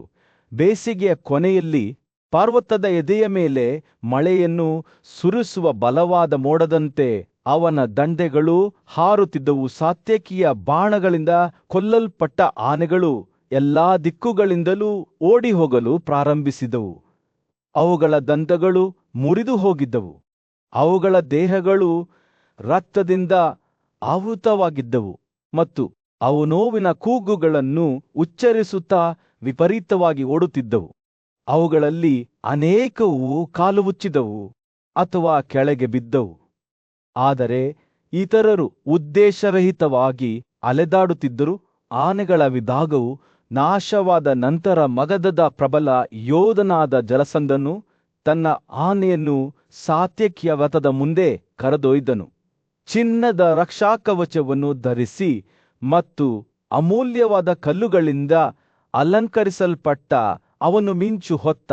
ಬೇಸಿಗೆಯ ಕೊನೆಯಲ್ಲಿ ಪರ್ವತದ ಎದೆಯ ಮೇಲೆ ಮಳೆಯನ್ನು ಸುರಿಸುವ ಬಲವಾದ ಮೋಡದಂತೆ ಅವನ ದಂಡೆಗಳು ಹಾರುತ್ತಿದ್ದವು. ಸತ್ಯಕಿಯ ಬಾಣಗಳಿಂದ ಕೊಲ್ಲಲ್ಪಟ್ಟ ಆನೆಗಳು ಎಲ್ಲಾ ದಿಕ್ಕುಗಳಿಂದಲೂ ಓಡಿ ಹೋಗಲು ಪ್ರಾರಂಭಿಸಿದವು. ಅವುಗಳ ದಂತಗಳು ಮುರಿದು ಹೋಗಿದ್ದವು. ಅವುಗಳ ದೇಹಗಳು ರಕ್ತದಿಂದ ಆವೃತವಾಗಿದ್ದವು ಮತ್ತು ಅವು ನೋವಿನ ಕೂಗುಗಳನ್ನು ಉಚ್ಚರಿಸುತ್ತಾ ವಿಪರೀತವಾಗಿ ಓಡುತ್ತಿದ್ದವು. ಅವುಗಳಲ್ಲಿ ಅನೇಕವು ಕಾಲುಮುಚ್ಚಿದವು ಅಥವಾ ಕೆಳಗೆ ಬಿದ್ದವು. ಆದರೆ ಇತರರು ಉದ್ದೇಶರಹಿತವಾಗಿ ಅಲೆದಾಡುತ್ತಿದ್ದರು. ಆನೆಗಳ ವಿಭಾಗವು ನಾಶವಾದ ನಂತರ ಮಗಧದ ಪ್ರಬಲ ಯೋಧನಾದ ಜಲಸಂಧನು ತನ್ನ ಆನೆಯನ್ನು ಸಾತ್ಯಕಿಯ ರಥದ ಮುಂದೆ ಕರೆದೊಯ್ದನು. ಚಿನ್ನದ ರಕ್ಷಾಕವಚವನ್ನು ಧರಿಸಿ ಮತ್ತು ಅಮೂಲ್ಯವಾದ ಕಲ್ಲುಗಳಿಂದ ಅಲಂಕರಿಸಲ್ಪಟ್ಟ ಅವನು ಮಿಂಚು ಹೊತ್ತ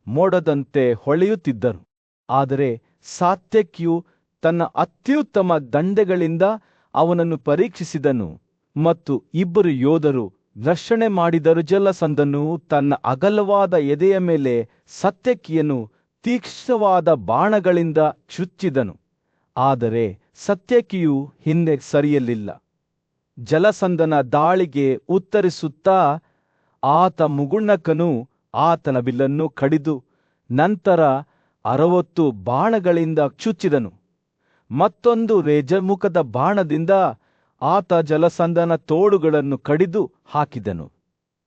ಮೋಡದಂತೆ ಹೊಳೆಯುತ್ತಿದ್ದನು. ಆದರೆ ಸಾತ್ಯಕಿಯು ತನ್ನ ಅತ್ಯುತ್ತಮ ದಂಡೆಗಳಿಂದ ಅವನನ್ನು ಪರೀಕ್ಷಿಸಿದನು ಮತ್ತು 2 ಯೋಧರು ರಕ್ಷಣೆ ಮಾಡಿದರು. ಜಲಸಂಧನು ತನ್ನ ಅಗಲವಾದ ಎದೆಯ ಮೇಲೆ ಸತ್ಯಕಿಯನ್ನು ತೀಕ್ಷ್ಣವಾದ ಬಾಣಗಳಿಂದ ಚುಚ್ಚಿದನು. ಆದರೆ ಸತ್ಯಕಿಯು ಹಿಂದೆ ಸರಿಯಲಿಲ್ಲ. ಜಲಸಂಧನ ದಾಳಿಗೆ ಉತ್ತರಿಸುತ್ತಾ ಆತ ಮುಗುಳ್ನಕ್ಕನು ಆತನ ಬಿಲ್ಲನ್ನು ಕಡಿದು ನಂತರ 60 ಬಾಣಗಳಿಂದ ಚುಚ್ಚಿದನು. ಮತ್ತೊಂದು ರೇಜಮುಖದ ಬಾಣದಿಂದ ಆತ ಜಲಸಂಧನ ತೋಳುಗಳನ್ನು ಕಡಿದು ಹಾಕಿದನು.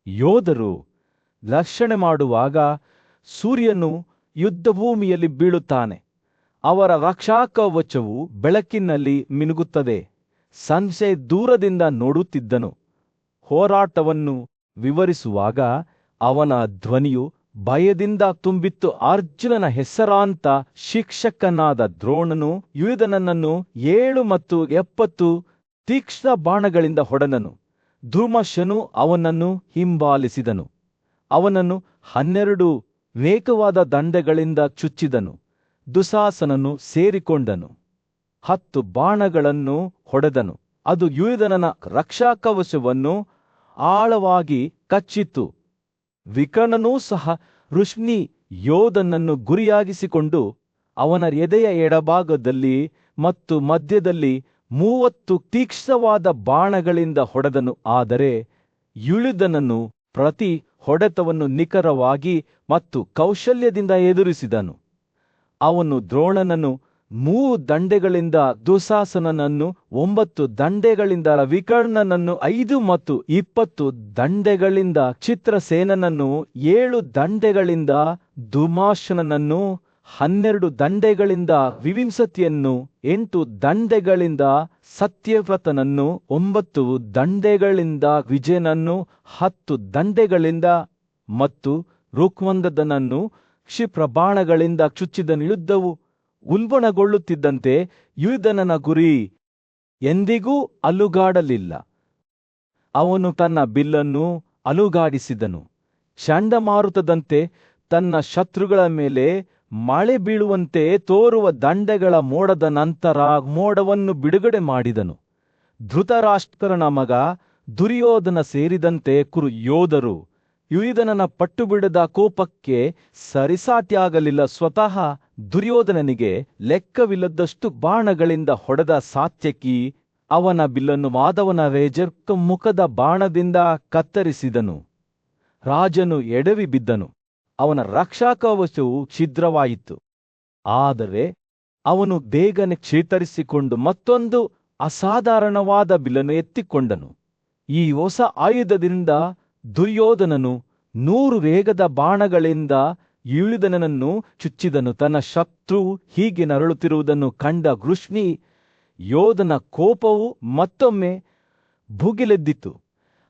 ಯೋಧರು ರಕ್ಷಣೆ ಮಾಡುವಾಗ ಸೂರ್ಯನು ಯುದ್ಧಭೂಮಿಯಲ್ಲಿ ಬೀಳುತ್ತಾನೆ. ಅವರ ರಕ್ಷಾಕವಚವು ಬೆಳಕಿನಲ್ಲಿ ಮಿನುಗುತ್ತದೆ. ಸಂಜಯ್ ದೂರದಿಂದ ನೋಡುತ್ತಿದ್ದನು. ಹೋರಾಟವನ್ನು ವಿವರಿಸುವಾಗ ಅವನ ಧ್ವನಿಯು ಭಯದಿಂದ ತುಂಬಿತ್ತು. ಅರ್ಜುನನ ಹೆಸರಾಂತ ಶಿಕ್ಷಕನಾದ ದ್ರೋಣನು ಯುಯುಧನನನ್ನು 7 ಮತ್ತು 70 ತೀಕ್ಷ್ಣ ಬಾಣಗಳಿಂದ ಹೊಡೆದನು. ಧೂಮಶನು ಅವನನ್ನು ಹಿಂಬಾಲಿಸಿದನು. ಅವನನ್ನು 12 ವೇಗವಾದ ದಂಡೆಗಳಿಂದ ಚುಚ್ಚಿದನು. ದುಶಾಸನನು ಸೇರಿಕೊಂಡನು. 10 ಬಾಣಗಳನ್ನು ಹೊಡೆದನು. ಅದು ಯುಯುಧನನ ರಕ್ಷಾಕವಚವನ್ನು ಆಳವಾಗಿ ಕಚ್ಚಿತು. ವಿಕರ್ಣನೂ ಸಹ ಋಷ್ಣಿ ಯೋಧನನ್ನು ಗುರಿಯಾಗಿಸಿಕೊಂಡು ಅವನ ಎದೆಯ ಎಡಭಾಗದಲ್ಲಿ ಮತ್ತು ಮಧ್ಯದಲ್ಲಿ 30 ತೀಕ್ಷ್ಣವಾದ ಬಾಣಗಳಿಂದ ಹೊಡೆದನು. ಆದರೆ ಯುಯುಧನನು ಪ್ರತಿ ಹೊಡೆತವನ್ನು ನಿಖರವಾಗಿ ಮತ್ತು ಕೌಶಲ್ಯದಿಂದ ಎದುರಿಸಿದನು. ಅವನು ದ್ರೋಣನನ್ನು 3 ದಂಡೆಗಳಿಂದ ದುಶಾಸನನನ್ನು, 9 ದಂಡೆಗಳಿಂದ ವಿಕರ್ಣನನ್ನು, 5 ಮತ್ತು 20 ದಂಡೆಗಳಿಂದ ಚಿತ್ರಸೇನನನ್ನು, 7 ದಂಡೆಗಳಿಂದ ದುಮಾಶನನನ್ನು, 12 ದಂಡೆಗಳಿಂದ ವಿವಿಂಸತಿಯನ್ನು, 8 ದಂಡೆಗಳಿಂದ ಸತ್ಯವ್ರತನನ್ನು, 9 ದಂಡೆಗಳಿಂದ ವಿಜಯನನ್ನು, 10 ದಂಡೆಗಳಿಂದ ಮತ್ತು ರುಕ್ಮಂದದನನ್ನು ಕ್ಷಿಪ್ರಬಾಣಗಳಿಂದ ಚುಚ್ಚಿದನು. ಯುದ್ಧವು ಉಲ್ಬಣಗೊಳ್ಳುತ್ತಿದ್ದಂತೆ ಯುಧನನ ಗುರಿ ಎಂದಿಗೂ ಅಲುಗಾಡಲಿಲ್ಲ. ಅವನು ತನ್ನ ಬಿಲ್ಲನ್ನು ಅಲುಗಾಡಿಸಿದನು. ಚಂಡಮಾರುತದಂತೆ ತನ್ನ ಶತ್ರುಗಳ ಮೇಲೆ ಮಳೆ ಬೀಳುವಂತೆ ತೋರುವ ದಂಡೆಗಳ ಮೋಡದ ನಂತರ ಮೋಡವನ್ನು ಬಿಡುಗಡೆ ಮಾಡಿದನು. ಧೃತರಾಷ್ಟ್ರನ ಮಗ ದುರ್ಯೋಧನ ಸೇರಿದಂತೆ ಕುರು ಯೋಧರು ಯುಧಿಧನನ ಪಟ್ಟುಬಿಡದ ಕೋಪಕ್ಕೆ ಸರಿಸಾಟಿಯಾಗಲಿಲ್ಲ. ಸ್ವತಃ ದುರ್ಯೋಧನನಿಗೆ ಲೆಕ್ಕವಿಲ್ಲದಷ್ಟು ಬಾಣಗಳಿಂದ ಹೊಡೆದ ಸಾತ್ಯಕಿ ಅವನ ಬಿಲ್ಲನ್ನು ಮಾಧವನ ರೇಜರ್ಕ ಮುಖದ ಬಾಣದಿಂದ ಕತ್ತರಿಸಿದನು. ರಾಜನು ಎಡವಿ ಬಿದ್ದನು. ಅವನ ರಕ್ಷಾಕವಚವು ಛಿದ್ರವಾಯಿತು. ಆದರೆ ಅವನು ಬೇಗನೆ ಚೇತರಿಸಿಕೊಂಡು ಮತ್ತೊಂದು ಅಸಾಧಾರಣವಾದ ಬಿಲ್ಲನ್ನು ಎತ್ತಿಕೊಂಡನು. ಈ ಹೊಸ ಆಯುಧದಿಂದ ದುರ್ಯೋಧನನು 100 ವೇಗದ ಬಾಣಗಳಿಂದ ಯುಧಿಧನನನ್ನು ಚುಚ್ಚಿದನು. ತನ್ನ ಶತ್ರು ಹೀಗೆ ನರಳುತ್ತಿರುವುದನ್ನು ಕಂಡ ವೃಷ್ಣಿ ಯೋಧನ ಕೋಪವು ಮತ್ತೊಮ್ಮೆ ಭುಗಿಲೆದ್ದಿತು.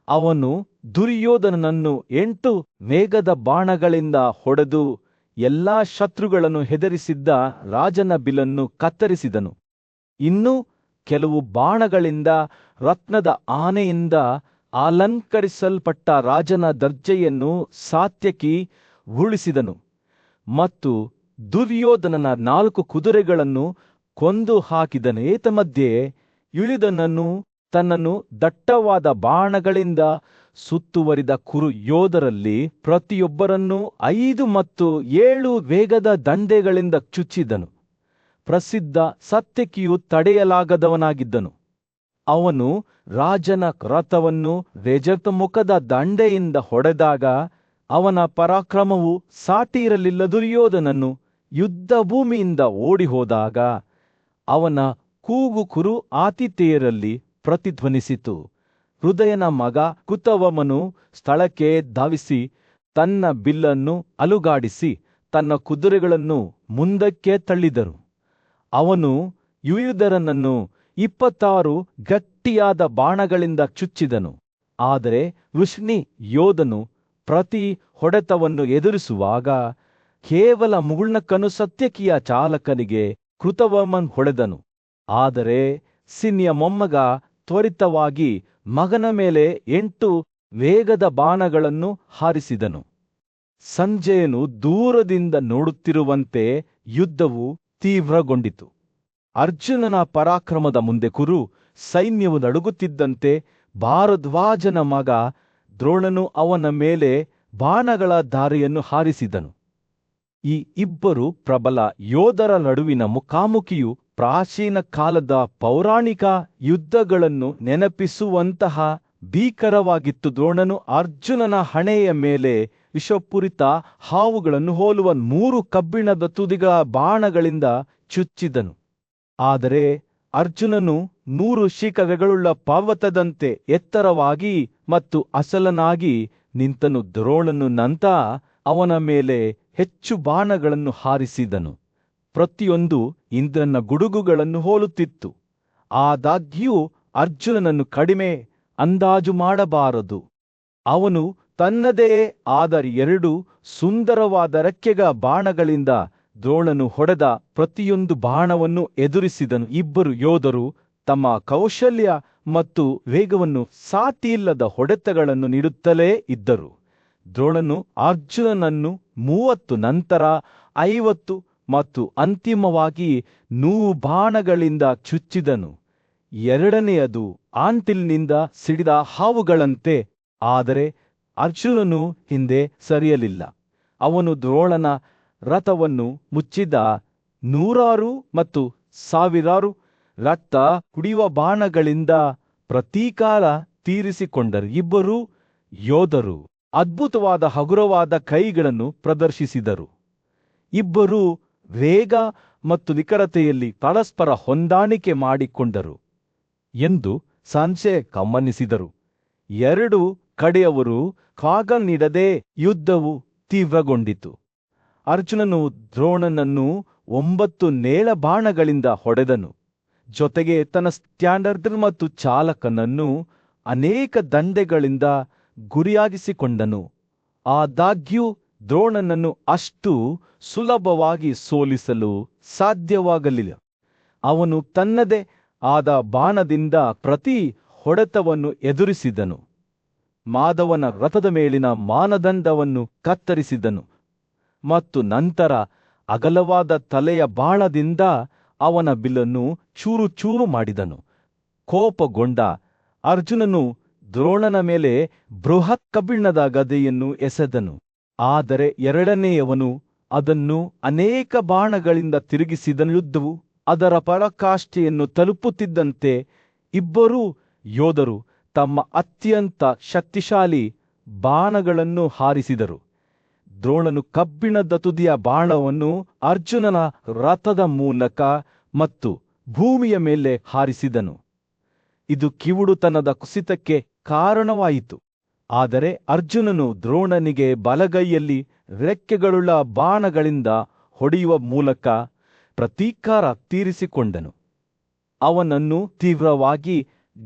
ಅವನು ದುರ್ಯೋಧನನನ್ನು 8 ವೇಗದ ಬಾಣಗಳಿಂದ ಹೊಡೆದು ಎಲ್ಲಾ ಶತ್ರುಗಳನ್ನು ಹೆದರಿಸಿದ್ದ ರಾಜನ ಬಿಲ್ಲನ್ನು ಕತ್ತರಿಸಿದನು. ಇನ್ನೂ ಕೆಲವು ಬಾಣಗಳಿಂದ ರತ್ನದ ಆನೆಯಿಂದ ಅಲಂಕರಿಸಲ್ಪಟ್ಟ ರಾಜನ ದರ್ಜೆಯನ್ನು ಸಾತ್ಯಕಿ ಉಳಿಸಿದನು ಮತ್ತು ದುರ್ಯೋಧನನ 4 ಕುದುರೆಗಳನ್ನು ಕೊಂದು ಹಾಕಿದನು. ಏತಮಧ್ಯೆ ಯುಧಿಧನನು ತನ್ನನ್ನು ದಟ್ಟವಾದ ಬಾಣಗಳಿಂದ ಸುತ್ತುವರಿದ ಕುರು ಯೋಧರಲ್ಲಿ ಪ್ರತಿಯೊಬ್ಬರನ್ನೂ 5 ಮತ್ತು 7 ವೇಗದ ದಂಡೆಗಳಿಂದ ಚುಚ್ಚಿದನು. ಪ್ರಸಿದ್ಧ ಸಾತ್ಯಕಿಯು ತಡೆಯಲಾಗದವನಾಗಿದ್ದನು. ಅವನು ರಾಜನ ರಥವನ್ನು ರೇಜರ್ತ ಮುಖದ ದಂಡೆಯಿಂದ ಹೊಡೆದಾಗ ಅವನ ಪರಾಕ್ರಮವು ಸಾಟಿಯಿರಲಿಲ್ಲ. ದುರ್ಯೋಧನನು ಯುದ್ಧ ಭೂಮಿಯಿಂದ ಓಡಿಹೋದಾಗ ಅವನ ಕೂಗು ಕುರು ಆತಿಥೇಯರಲ್ಲಿ ಪ್ರತಿಧ್ವನಿಸಿತು. ಹೃದಯನ ಮಗ ಕುತವಮನು ಸ್ಥಳಕ್ಕೆ ಧಾವಿಸಿ ತನ್ನ ಬಿಲ್ಲನ್ನು ಅಲುಗಾಡಿಸಿ ತನ್ನ ಕುದುರೆಗಳನ್ನು ಮುಂದಕ್ಕೆ ತಳ್ಳಿದರು. ಅವನು ಯುಧಿಧನನನ್ನು 26 ಗಟ್ಟಿಯಾದ ಬಾಣಗಳಿಂದ ಚುಚ್ಚಿದನು. ಆದರೆ ವೃಷ್ಣಿ ಯೋಧನು ಪ್ರತಿ ಹೊಡೆತವನ್ನು ಎದುರಿಸುವಾಗ ಕೇವಲ ಮುಗುಳ್ನಕ್ಕನು ಸಾತ್ಯಕಿಯ ಚಾಲಕನಿಗೆ ಕೃತವರ್ಮನ್ ಹೊಡೆದನು. ಆದರೆ ಸಿನ್ನಿಯ ಮೊಮ್ಮಗ ತ್ವರಿತವಾಗಿ ಮಗನ ಮೇಲೆ 8 ವೇಗದ ಬಾಣಗಳನ್ನು ಹಾರಿಸಿದನು. ಸಂಜಯನು ದೂರದಿಂದ ನೋಡುತ್ತಿರುವಂತೆ ಯುದ್ಧವು ತೀವ್ರಗೊಂಡಿತು. ಅರ್ಜುನನ ಪರಾಕ್ರಮದ ಮುಂದೆ ಕುರು ಸೈನ್ಯವು ನಡುಗುತ್ತಿದ್ದಂತೆ ಭಾರದ್ವಾಜನ ಮಗ ದ್ರೋಣನು ಅವನ ಮೇಲೆ ಬಾಣಗಳ ಧಾರೆಯನ್ನು ಹಾರಿಸಿದನು. ಈ ಇಬ್ಬರು ಪ್ರಬಲ ಯೋಧರ ನಡುವಿನ ಮುಖಾಮುಖಿಯು ಪ್ರಾಚೀನ ಕಾಲದ ಪೌರಾಣಿಕ ಯುದ್ಧಗಳನ್ನು ನೆನಪಿಸುವಂತಹ ಭೀಕರವಾಗಿತ್ತು. ದ್ರೋಣನು ಅರ್ಜುನನ ಹಣೆಯ ಮೇಲೆ ವಿಷಪೂರಿತ ಹಾವುಗಳನ್ನು ಹೋಲುವ 3 ಕಬ್ಬಿಣದ ತುದಿಗಳ ಬಾಣಗಳಿಂದ ಚುಚ್ಚಿದನು. ಆದರೆ ಅರ್ಜುನನು 100 ಶಿಖರಗಳುಳ್ಳ ಪರ್ವತದಂತೆ ಎತ್ತರವಾಗಿ ಮತ್ತು ಅಸಲನಾಗಿ ನಿಂತನು. ದ್ರೋಣನು ನಂತರ ಅವನ ಮೇಲೆ ಹೆಚ್ಚು ಬಾಣಗಳನ್ನು ಹಾರಿಸಿದನು. ಪ್ರತಿಯೊಂದು ಇಂದ್ರನ ಗುಡುಗುಗಳನ್ನು ಹೋಲುತ್ತಿತ್ತು. ಆದಾಗ್ಯೂ ಅರ್ಜುನನನ್ನು ಕಡಿಮೆ ಅಂದಾಜು ಮಾಡಬಾರದು. ಅವನು ತನ್ನದೇ ಆದ 2 ಸುಂದರವಾದ ರೆಕ್ಕೆಗಳ ಬಾಣಗಳಿಂದ ದ್ರೋಣನು ಹೊಡೆದ ಪ್ರತಿಯೊಂದು ಬಾಣವನ್ನು ಎದುರಿಸಿದನು. ಇಬ್ಬರು ಯೋಧರು ತಮ್ಮ ಕೌಶಲ್ಯ ಮತ್ತು ವೇಗವನ್ನು ಸಾಟಿಯಿಲ್ಲದ ಹೊಡೆತಗಳನ್ನು ನೀಡುತ್ತಲೇ ಇದ್ದರು. ದ್ರೋಣನು ಅರ್ಜುನನನ್ನು 30, ನಂತರ 50 ಮತ್ತು ಅಂತಿಮವಾಗಿ 100 ಬಾಣಗಳಿಂದ ಚುಚ್ಚಿದನು. ಎರಡನೆಯದು ಆಂಟಿಲ್ನಿಂದ ಸಿಡಿದ ಹಾವುಗಳಂತೆ. ಆದರೆ ಅರ್ಜುನನು ಹಿಂದೆ ಸರಿಯಲಿಲ್ಲ. ಅವನು ದ್ರೋಣನ ರಥವನ್ನು ಮುಚ್ಚಿದ 100 ಮತ್ತು 1000 ರಕ್ತ ಕುಡಿಯುವ ಬಾಣಗಳಿಂದ ಪ್ರತೀಕಾರ ತೀರಿಸಿಕೊಂಡರು. ಇಬ್ಬರೂ ಯೋಧರು ಅದ್ಭುತವಾದ ಹಗುರವಾದ ಕೈಗಳನ್ನು ಪ್ರದರ್ಶಿಸಿದರು. ಇಬ್ಬರೂ ವೇಗ ಮತ್ತು ನಿಖರತೆಯಲ್ಲಿ ಪರಸ್ಪರ ಹೊಂದಾಣಿಕೆ ಮಾಡಿಕೊಂಡರು ಎಂದು ಸಂಜಯ್ ಗಮನಿಸಿದರು. ಎರಡೂ ಕಡೆಯವರು ಕಾಗನೀಡದೆ ಯುದ್ಧವು ತೀವ್ರಗೊಂಡಿತು. ಅರ್ಜುನನು ದ್ರೋಣನನ್ನು 9 ನೇರ ಬಾಣಗಳಿಂದ ಹೊಡೆದನು. ಜೊತೆಗೆ ತನ್ನ ಸ್ಟ್ಯಾಂಡರ್ಡ್ ಮತ್ತು ಚಾಲಕನನ್ನು ಅನೇಕ ದಂಡೆಗಳಿಂದ ಗುರಿಯಾಗಿಸಿಕೊಂಡನು. ಆದಾಗ್ಯೂ ದ್ರೋಣನನ್ನು ಅಷ್ಟು ಸುಲಭವಾಗಿ ಸೋಲಿಸಲು ಸಾಧ್ಯವಾಗಲಿಲ್ಲ. ಅವನು ತನ್ನದೇ ಆದ ಬಾಣದಿಂದ ಪ್ರತಿ ಹೊಡೆತವನ್ನು ಎದುರಿಸಿದನು. ಮಾಧವನ ರಥದ ಮೇಲಿನ ಮಾನದಂಡವನ್ನು ಕತ್ತರಿಸಿದನು ಮತ್ತು ನಂತರ ಅಗಲವಾದ ತಲೆಯ ಬಾಣದಿಂದ ಅವನ ಬಿಲ್ಲನ್ನು ಚೂರು ಚೂರು ಮಾಡಿದನು. ಕೋಪಗೊಂಡ ಅರ್ಜುನನು ದ್ರೋಣನ ಮೇಲೆ ಬೃಹತ್ ಕಬ್ಬಿಣದ ಗದೆಯನ್ನು ಎಸೆದನು. ಆದರೆ ಎರಡನೆಯವನು ಅದನ್ನು ಅನೇಕ ಬಾಣಗಳಿಂದ ತಿರುಗಿಸಿದನು. ಯುದ್ಧವು ಅದರ ಪರಾಕಾಷ್ಠೆಯನ್ನು ತಲುಪುತ್ತಿದ್ದಂತೆ ಇಬ್ಬರೂ ಯೋಧರು ತಮ್ಮ ಅತ್ಯಂತ ಶಕ್ತಿಶಾಲಿ ಬಾಣಗಳನ್ನು ಹಾರಿಸಿದರು. ದ್ರೋಣನು ಕಬ್ಬಿಣದ ತುದಿಯ ಬಾಣವನ್ನು ಅರ್ಜುನನ ರಥದ ಮೂಲಕ ಮತ್ತು ಭೂಮಿಯ ಮೇಲೆ ಹಾರಿಸಿದನು. ಇದು ಕಿವುಡುತನದ ಕುಸಿತಕ್ಕೆ ಕಾರಣವಾಯಿತು. ಆದರೆ ಅರ್ಜುನನು ದ್ರೋಣನಿಗೆ ಬಲಗೈಯಲ್ಲಿ ರೆಕ್ಕೆಗಳುಳ್ಳ ಬಾಣಗಳಿಂದ ಹೊಡೆಯುವ ಮೂಲಕ ಪ್ರತೀಕಾರ ತೀರಿಸಿಕೊಂಡನು. ಅವನನ್ನು ತೀವ್ರವಾಗಿ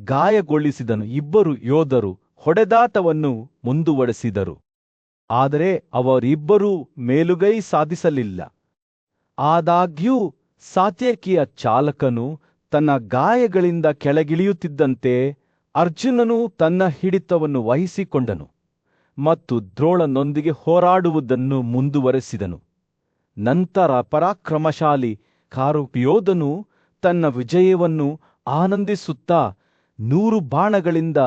ಗಾಯಗೊಳಿಸಿದನು. ಇಬ್ಬರು ಯೋಧರು ಹೊಡೆದಾಟವನ್ನು ಮುಂದುವರೆಸಿದರು. ಆದರೆ ಅವರಿಬ್ಬರೂ ಮೇಲುಗೈ ಸಾಧಿಸಲಿಲ್ಲ. ಆದಾಗ್ಯೂ ಸಾತ್ಯಕಿಯ ಚಾಲಕನು ತನ್ನ ಗಾಯಗಳಿಂದ ಕೆಳಗಿಳಿಯುತ್ತಿದ್ದಂತೆ ಅರ್ಜುನನು ತನ್ನ ಹಿಡಿತವನ್ನು ವಹಿಸಿಕೊಂಡನು ಮತ್ತು ದ್ರೋಣನೊಂದಿಗೆ ಹೋರಾಡುವುದನ್ನು ಮುಂದುವರೆಸಿದನು. ನಂತರ ಪರಾಕ್ರಮಶಾಲಿ ಕಾರುಯೋಧನು ತನ್ನ ವಿಜಯವನ್ನು ಆನಂದಿಸುತ್ತಾ 100 ಬಾಣಗಳಿಂದ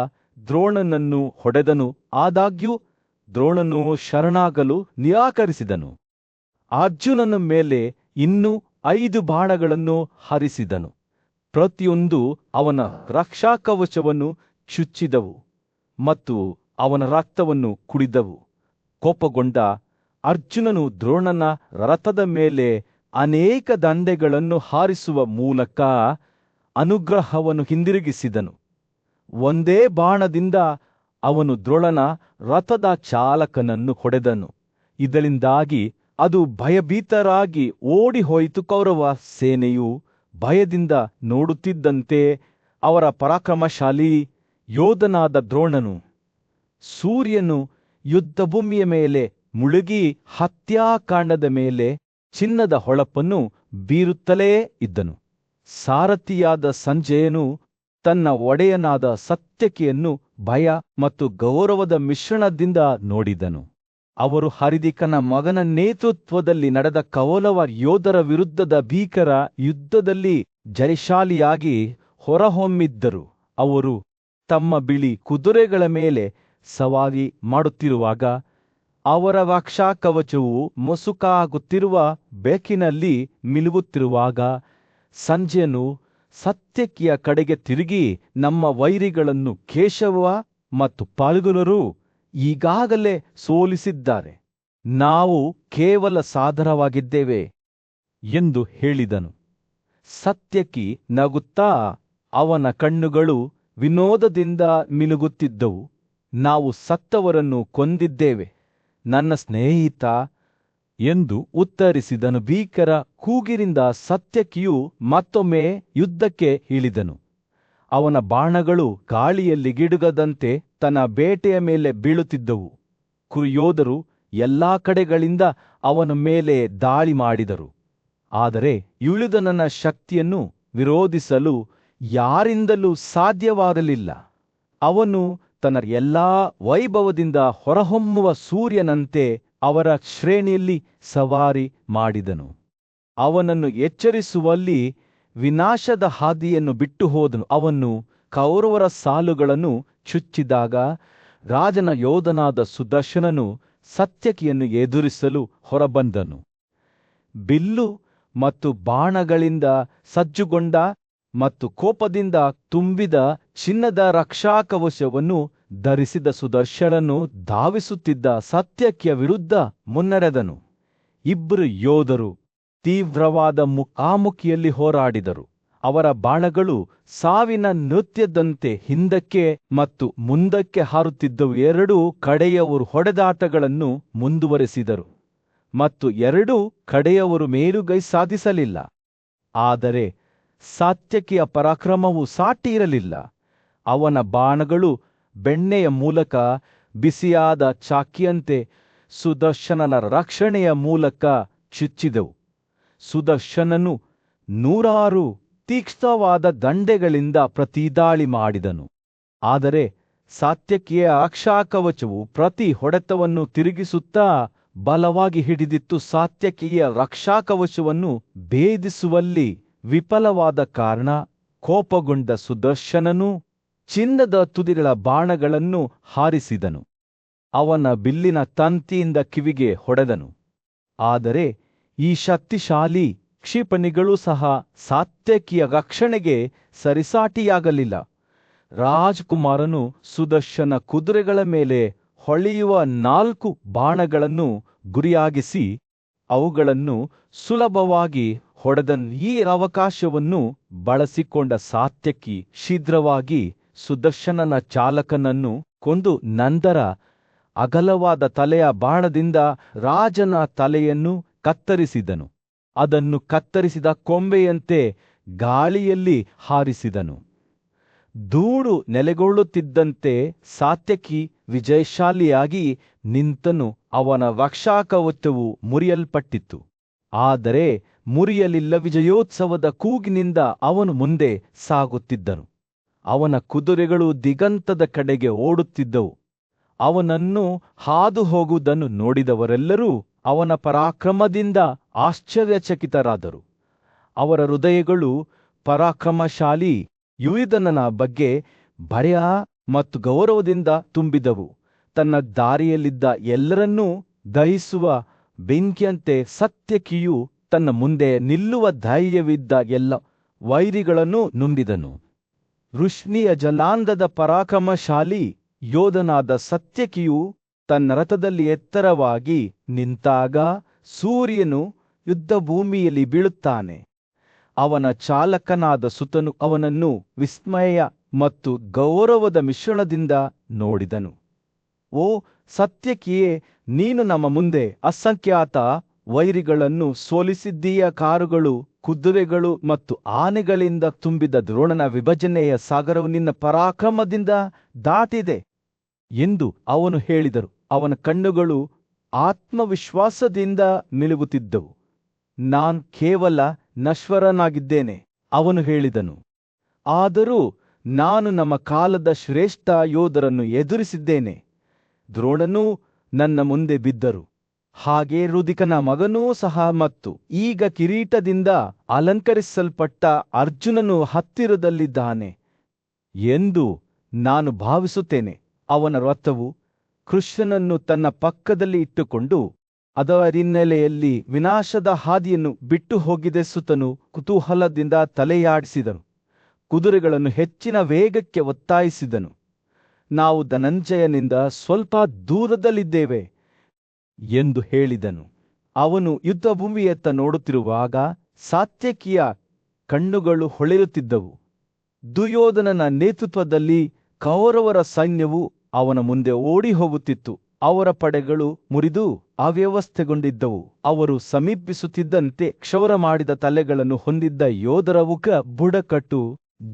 ದ್ರೋಣನನ್ನು ಹೊಡೆದನು. ಆದಾಗ್ಯೂ ದ್ರೋಣನು ಶರಣಾಗಲು ನಿರಾಕರಿಸಿದನು. ಅರ್ಜುನನ ಮೇಲೆ ಇನ್ನೂ 5 ಬಾಣಗಳನ್ನು ಹಾರಿಸಿದನು. ಪ್ರತಿಯೊಂದು ಅವನ ರಕ್ಷಾಕವಚವನ್ನು ಚುಚ್ಚಿದವು ಮತ್ತು ಅವನ ರಕ್ತವನ್ನು ಕುಡಿದವು. ಕೋಪಗೊಂಡ ಅರ್ಜುನನು ದ್ರೋಣನ ರಥದ ಮೇಲೆ ಅನೇಕ ದಂಡೆಗಳನ್ನು ಹಾರಿಸುವ ಮೂಲಕ ಅನುಗ್ರಹವನ್ನು ಹಿಂದಿರುಗಿಸಿದನು. ಒಂದೇ ಬಾಣದಿಂದ ಅವನು ದ್ರೋಣನ ರಥದ ಚಾಲಕನನ್ನು ಹೊಡೆದನು. ಇದರಿಂದಾಗಿ ಅದು ಭಯಭೀತರಾಗಿ ಓಡಿಹೋಯಿತು. ಕೌರವ ಸೇನೆಯು ಭಯದಿಂದ ನೋಡುತ್ತಿದ್ದಂತೆ ಅವರ ಪರಾಕ್ರಮಶಾಲಿ ಯೋಧನಾದ ದ್ರೋಣನು ಸೂರ್ಯನು ಯುದ್ಧಭೂಮಿಯ ಮೇಲೆ ಮುಳುಗಿ ಹತ್ಯಾಕಾಂಡದ ಮೇಲೆ ಚಿನ್ನದ ಹೊಳಪನ್ನು ಬೀರುತ್ತಲೇ ಇದ್ದನು. ಸಾರಥಿಯಾದ ಸಂಜಯನು ತನ್ನ ಒಡೆಯನಾದ ಸಾತ್ಯಕಿಯನ್ನು ಭಯ ಮತ್ತು ಗೌರವದ ಮಿಶ್ರಣದಿಂದ ನೋಡಿದನು. ಅವರು ಹರಿದಿಕನ ಮಗನ ನೇತೃತ್ವದಲ್ಲಿ ನಡೆದ ಕೌರವ ಯೋಧರ ವಿರುದ್ಧದ ಭೀಕರ ಯುದ್ಧದಲ್ಲಿ ಜಯಶಾಲಿಯಾಗಿ ಹೊರಹೊಮ್ಮಿದ್ದರು. ಅವರು ತಮ್ಮ ಬಿಳಿ ಕುದುರೆಗಳ ಮೇಲೆ ಸವಾರಿ ಮಾಡುತ್ತಿರುವಾಗ ಅವರ ರಕ್ಷಾಕವಚವು ಮುಸುಕಾಗುತ್ತಿರುವ ಬೆಳಕಿನಲ್ಲಿ ಮಿಲುಗುತ್ತಿರುವಾಗ ಸಂಜಯನು ಸಾತ್ಯಕಿಯ ಕಡೆಗೆ ತಿರುಗಿ, ನಮ್ಮ ವೈರಿಗಳನ್ನು ಕೇಶವ ಮತ್ತು ಪಾಲ್ಗುಣರು ಈಗಾಗಲೇ ಸೋಲಿಸಿದ್ದಾರೆ. ನಾವು ಕೇವಲ ಸಾಧಾರವಾಗಿದ್ದೇವೆ ಎಂದು ಹೇಳಿದನು. ಸಾತ್ಯಕಿ ನಗುತ್ತಾ, ಅವನ ಕಣ್ಣುಗಳು ವಿನೋದದಿಂದ ಮಿನುಗುತ್ತಿದ್ದವು. ನಾವು ಸತ್ತವರನ್ನು ಕೊಂದಿದ್ದೇವೆ, ನನ್ನ ಸ್ನೇಹಿತ ಎಂದು ಉತ್ತರಿಸಿದನು. ಭೀಕರ ಕೂಗಿನಿಂದ ಸಾತ್ಯಕಿಯು ಮತ್ತೊಮ್ಮೆ ಯುದ್ಧಕ್ಕೆ ಇಳಿದನು. ಅವನ ಬಾಣಗಳು ಗಾಳಿಯಲ್ಲಿ ಗಿಡುಗದಂತೆ ತನ್ನ ಬೇಟೆಯ ಮೇಲೆ ಬೀಳುತ್ತಿದ್ದವು. ಕುರುಯೋಧರು ಎಲ್ಲಾ ಕಡೆಗಳಿಂದ ಅವನ ಮೇಲೆ ದಾಳಿ ಮಾಡಿದರು. ಆದರೆ ಇಳಿದನನ ಶಕ್ತಿಯನ್ನು ವಿರೋಧಿಸಲು ಯಾರಿಂದಲೂ ಸಾಧ್ಯವಾಗಲಿಲ್ಲ. ಅವನು ತನ್ನ ಎಲ್ಲಾ ವೈಭವದಿಂದ ಹೊರಹೊಮ್ಮುವ ಸೂರ್ಯನಂತೆ ಅವರ ಶ್ರೇಣಿಯಲ್ಲಿ ಸವಾರಿ ಮಾಡಿದನು. ಅವನನ್ನು ಎಚ್ಚರಿಸುವಲ್ಲಿ ವಿನಾಶದ ಹಾದಿಯನ್ನು ಬಿಟ್ಟು ಹೋದನು. ಅವನು ಕೌರವರ ಸಾಲುಗಳನ್ನು ಚುಚ್ಚಿದಾಗ ರಾಜನ ಯೋಧನಾದ ಸುದರ್ಶನನು ಸಾತ್ಯಕಿಯನ್ನು ಎದುರಿಸಲು ಹೊರಬಂದನು. ಬಿಲ್ಲು ಮತ್ತು ಬಾಣಗಳಿಂದ ಸಜ್ಜುಗೊಂಡ ಮತ್ತು ಕೋಪದಿಂದ ತುಂಬಿದ ಚಿನ್ನದ ರಕ್ಷಾಕವಚವನ್ನು ಧರಿಸಿದ ಸುದರ್ಶನನು ಧಾವಿಸುತ್ತಿದ್ದ ಸಾತ್ಯಕಿಯ ವಿರುದ್ಧ ಮುನ್ನಡೆದನು. ಇಬ್ಬರು ಯೋಧರು ತೀವ್ರವಾದ ಮುಖಾಮುಖಿಯಲ್ಲಿ ಹೋರಾಡಿದರು. ಅವರ ಬಾಣಗಳು ಸಾವಿನ ನೃತ್ಯದಂತೆ ಹಿಂದಕ್ಕೆ ಮತ್ತು ಮುಂದಕ್ಕೆ ಹಾರುತ್ತಿದ್ದವು. ಎರಡೂ ಕಡೆಯವರು ಹೊಡೆದಾಟಗಳನ್ನು ಮುಂದುವರೆಸಿದರು ಮತ್ತು ಎರಡೂ ಕಡೆಯವರು ಮೇಲುಗೈ ಸಾಧಿಸಲಿಲ್ಲ. ಆದರೆ ಸಾತ್ಯಕಿಯ ಪರಾಕ್ರಮವು ಸಾಟಿಯಿರಲಿಲ್ಲ. ಅವನ ಬಾಣಗಳು ಬೆಣ್ಣೆಯ ಮೂಲಕ ಬಿಸಿಯಾದ ಚಾಕಿಯಂತೆ ಸುದರ್ಶನನ ರಕ್ಷಣೆಯ ಮೂಲಕ ಚುಚ್ಚಿದವು. ಸುದರ್ಶನನು 100 ತೀಕ್ಷ್ಣವಾದ ದಂಡೆಗಳಿಂದ ಪ್ರತಿದಾಳಿ ಮಾಡಿದನು. ಆದರೆ ಸಾತ್ಯಕಿಯ ರಕ್ಷಾಕವಚವು ಪ್ರತಿ ಹೊಡೆತವನ್ನು ತಿರುಗಿಸುತ್ತಾ ಬಲವಾಗಿ ಹಿಡಿದಿತ್ತು. ಸಾತ್ಯಕಿಯ ರಕ್ಷಾಕವಚವನ್ನು ಭೇದಿಸುವಲ್ಲಿ ವಿಫಲವಾದ ಕಾರಣ ಕೋಪಗೊಂಡ ಸುದರ್ಶನನು ಚಿನ್ನದ ತುದಿಗಳ ಬಾಣಗಳನ್ನು ಹಾರಿಸಿದನು. ಅವನ ಬಿಲ್ಲಿನ ತಂತಿಯಿಂದ ಕಿವಿಗೆ ಹೊಡೆದನು. ಆದರೆ ಈ ಶಕ್ತಿಶಾಲಿ ಕ್ಷಿಪಣಿಗಳು ಸಹ ಸಾತ್ಯಕಿಯ ರಕ್ಷಣೆಗೆ ಸರಿಸಾಟಿಯಾಗಲಿಲ್ಲ. ರಾಜಕುಮಾರನು ಸುದರ್ಶನ ಕುದುರೆಗಳ ಮೇಲೆ ಹೊಳೆಯುವ 4 ಬಾಣಗಳನ್ನು ಗುರಿಯಾಗಿಸಿ ಅವುಗಳನ್ನು ಸುಲಭವಾಗಿ ಹೊಡೆದನು. ಈ ಅವಕಾಶವನ್ನು ಬಳಸಿಕೊಂಡ ಸಾತ್ಯಕಿ ಶೀಘ್ರವಾಗಿ ಸುದರ್ಶನನ ಚಾಲಕನನ್ನು ಕೊಂದು ನಂತರ ಅಗಲವಾದ ತಲೆಯ ಬಾಣದಿಂದ ರಾಜನ ತಲೆಯನ್ನು ಕತ್ತರಿಸಿದನು. ಅದನ್ನು ಕತ್ತರಿಸಿದ ಕೊಂಬೆಯಂತೆ ಗಾಳಿಯಲ್ಲಿ ಹಾರಿಸಿದನು. ಧೂಳು ನೆಲೆಗೊಳ್ಳುತ್ತಿದ್ದಂತೆ ಸಾತ್ಯಕಿ ವಿಜಯಶಾಲಿಯಾಗಿ ನಿಂತನು. ಅವನ ರಕ್ಷಾಕವಚವು ಮುರಿಯಲ್ಪಟ್ಟಿತು. ಆದರೆ ಮುರಿಯಲಿಲ್ಲ. ವಿಜಯೋತ್ಸವದ ಕೂಗಿನಿಂದ ಅವನು ಮುಂದೆ ಸಾಗುತ್ತಿದ್ದನು. ಅವನ ಕುದುರೆಗಳು ದಿಗಂತದ ಕಡೆಗೆ ಓಡುತ್ತಿದ್ದವು. ಅವನನ್ನು ಹಾದು ಹೋಗುವುದನ್ನು ನೋಡಿದವರೆಲ್ಲರೂ ಅವನ ಪರಾಕ್ರಮದಿಂದ ಆಶ್ಚರ್ಯಚಕಿತರಾದರು. ಅವರ ಹೃದಯಗಳು ಪರಾಕ್ರಮಶಾಲಿ ಯುಯುಧನನ ಬಗ್ಗೆ ಭಯ ಮತ್ತು ಗೌರವದಿಂದ ತುಂಬಿದವು. ತನ್ನ ದಾರಿಯಲ್ಲಿದ್ದ ಎಲ್ಲರನ್ನೂ ದಹಿಸುವ ಬೆಂಕಿಯಂತೆ ಸಾತ್ಯಕಿಯು ತನ್ನ ಮುಂದೆ ನಿಲ್ಲುವ ಧೈರ್ಯವಿದ್ದ ಎಲ್ಲ ವೈರಿಗಳನ್ನು ನುಂಗಿದನು. ವೃಷ್ಣಿಯ ಜಲಾಂಧದ ಪರಾಕ್ರಮಶಾಲಿ ಯೋಧನಾದ ಸಾತ್ಯಕಿಯು ತನ್ನ ರಥದಲ್ಲಿ ಎತ್ತರವಾಗಿ ನಿಂತಾಗ ಸೂರ್ಯನು ಯುದ್ಧಭೂಮಿಯಲ್ಲಿ ಬೀಳುತ್ತಾನೆ. ಅವನ ಚಾಲಕನಾದ ಸುತನು ಅವನನ್ನು ವಿಸ್ಮಯ ಮತ್ತು ಗೌರವದ ಮಿಶ್ರಣದಿಂದ ನೋಡಿದನು. ಓ ಸಾತ್ಯಕಿಯೇ, ನೀನು ನಮ್ಮ ಮುಂದೆ ಅಸಂಖ್ಯಾತ ವೈರಿಗಳನ್ನು ಸೋಲಿಸಿದ್ದೀಯ. ಕಾರುಗಳು, ಕುದುರೆಗಳು ಮತ್ತು ಆನೆಗಳಿಂದ ತುಂಬಿದ ದ್ರೋಣನ ವಿಭಜನೆಯ ಸಾಗರವು ನಿನ್ನ ಪರಾಕ್ರಮದಿಂದ ದಾಟಿದೆ ಎಂದು ಅವನು ಹೇಳಿದರು. ಅವನ ಕಣ್ಣುಗಳು ಆತ್ಮವಿಶ್ವಾಸದಿಂದ ನಿಲುಗುತ್ತಿದ್ದವು. ನಾನು ಕೇವಲ ನಶ್ವರನಾಗಿದ್ದೇನೆ, ಅವನು ಹೇಳಿದನು. ಆದರೂ ನಾನು ನಮ್ಮ ಕಾಲದ ಶ್ರೇಷ್ಠ ಯೋಧರನ್ನು ಎದುರಿಸಿದ್ದೇನೆ. ದ್ರೋಣನೂ ನನ್ನ ಮುಂದೆ ಬಿದ್ದರು, ಹಾಗೆ ರುದಿಕನ ಮಗನೂ ಸಹ, ಮತ್ತು ಈಗ ಕಿರೀಟದಿಂದ ಅಲಂಕರಿಸಲ್ಪಟ್ಟ ಅರ್ಜುನನು ಹತ್ತಿರದಲ್ಲಿದ್ದಾನೆ ಎಂದು ನಾನು ಭಾವಿಸುತ್ತೇನೆ. ಅವನ ರಥವು ಕೃಷ್ಣನನ್ನು ತನ್ನ ಪಕ್ಕದಲ್ಲಿ ಇಟ್ಟುಕೊಂಡು ಅದರ ಹಿನ್ನೆಲೆಯಲ್ಲಿ ವಿನಾಶದ ಹಾದಿಯನ್ನು ಬಿಟ್ಟು ಹೋಗಿದೆ. ಸುತನು ಕುತೂಹಲದಿಂದ ತಲೆಯಾಡಿಸಿದನು. ಕುದುರೆಗಳನ್ನು ಹೆಚ್ಚಿನ ವೇಗಕ್ಕೆ ಒತ್ತಾಯಿಸಿದನು. ನಾವು ಧನಂಜಯನಿಂದ ಸ್ವಲ್ಪ ದೂರದಲ್ಲಿದ್ದೇವೆ ಎಂದು ಹೇಳಿದನು. ಅವನು ಯುದ್ಧಭೂಮಿಯತ್ತ ನೋಡುತ್ತಿರುವಾಗ ಸಾತ್ಯಕಿಯ ಕಣ್ಣುಗಳು ಹೊಳೆಯುತ್ತಿದ್ದವು. ದುರ್ಯೋಧನನ ನೇತೃತ್ವದಲ್ಲಿ ಕೌರವರ ಸೈನ್ಯವು ಅವನ ಮುಂದೆ ಓಡಿ ಹೋಗುತ್ತಿತ್ತು. ಅವರ ಪಡೆಗಳು ಮುರಿದು ಅವ್ಯವಸ್ಥೆಗೊಂಡಿದ್ದವು. ಅವರು ಸಮೀಪಿಸುತ್ತಿದ್ದಂತೆ ಕ್ಷೌರ ಮಾಡಿದ ತಲೆಗಳನ್ನು ಹೊಂದಿದ್ದ ಯೋಧರ ಮುಖ ಬುಡಕಟ್ಟು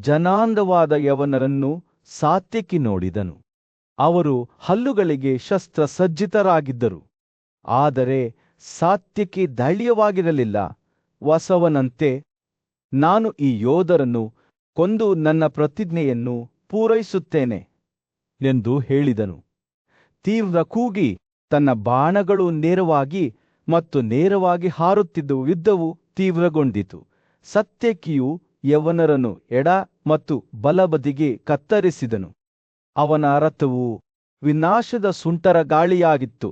ಜನಾಂಗವಾದ ಯವನರನ್ನು ಸಾತ್ಯಕಿ ನೋಡಿದನು. ಅವರು ಹಲ್ಲುಗಳಿಗೆ ಶಸ್ತ್ರಸಜ್ಜಿತರಾಗಿದ್ದರು. ಆದರೆ ಸಾತ್ಯಕಿ ಧೈರ್ಯವಾಗಿರಲಿಲ್ಲ. ವಸವನಂತೆ, ನಾನು ಈ ಯೋಧರನ್ನು ಕೊಂದು ನನ್ನ ಪ್ರತಿಜ್ಞೆಯನ್ನು ಪೂರೈಸುತ್ತೇನೆ ಎಂದು ಹೇಳಿದನು. ತೀವ್ರ ಕೂಗಿ ತನ್ನ ಬಾಣಗಳು ನೇರವಾಗಿ ಹಾರುತ್ತಿದ್ದವು. ಯುದ್ಧವು ತೀವ್ರಗೊಂಡಿತು. ಸಾತ್ಯಕಿಯು ಯವನರನ್ನು ಎಡ ಮತ್ತು ಬಲಬದಿಗೆ ಕತ್ತರಿಸಿದನು. ಅವನ ರಥವು ವಿನಾಶದ ಸುಂಟರ ಗಾಳಿಯಾಗಿತ್ತು.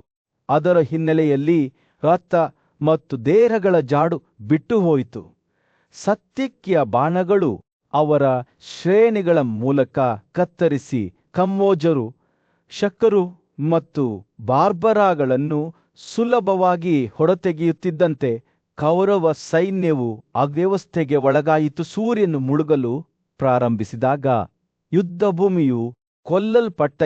ಅದರ ಹಿನ್ನೆಲೆಯಲ್ಲಿ ರಥ ಮತ್ತು ದೇಹಗಳ ಜಾಡು ಬಿಟ್ಟು ಹೋಯಿತು. ಸಾತ್ಯಕಿಯ ಬಾಣಗಳು ಅವರ ಶ್ರೇಣಿಗಳ ಮೂಲಕ ಕತ್ತರಿಸಿ ಕಮ್ಮೋಜರು, ಶಕರು ಮತ್ತು ಬಾರ್ಬರಾಗಳನ್ನು ಸುಲಭವಾಗಿ ಹೊರತೆಗೆಯುತ್ತಿದ್ದಂತೆ ಕೌರವ ಸೈನ್ಯವು ಅವ್ಯವಸ್ಥೆಗೆ ಒಳಗಾಯಿತು. ಸೂರ್ಯನು ಮುಳುಗಲು ಪ್ರಾರಂಭಿಸಿದಾಗ ಯುದ್ಧಭೂಮಿಯು ಕೊಲ್ಲಲ್ಪಟ್ಟ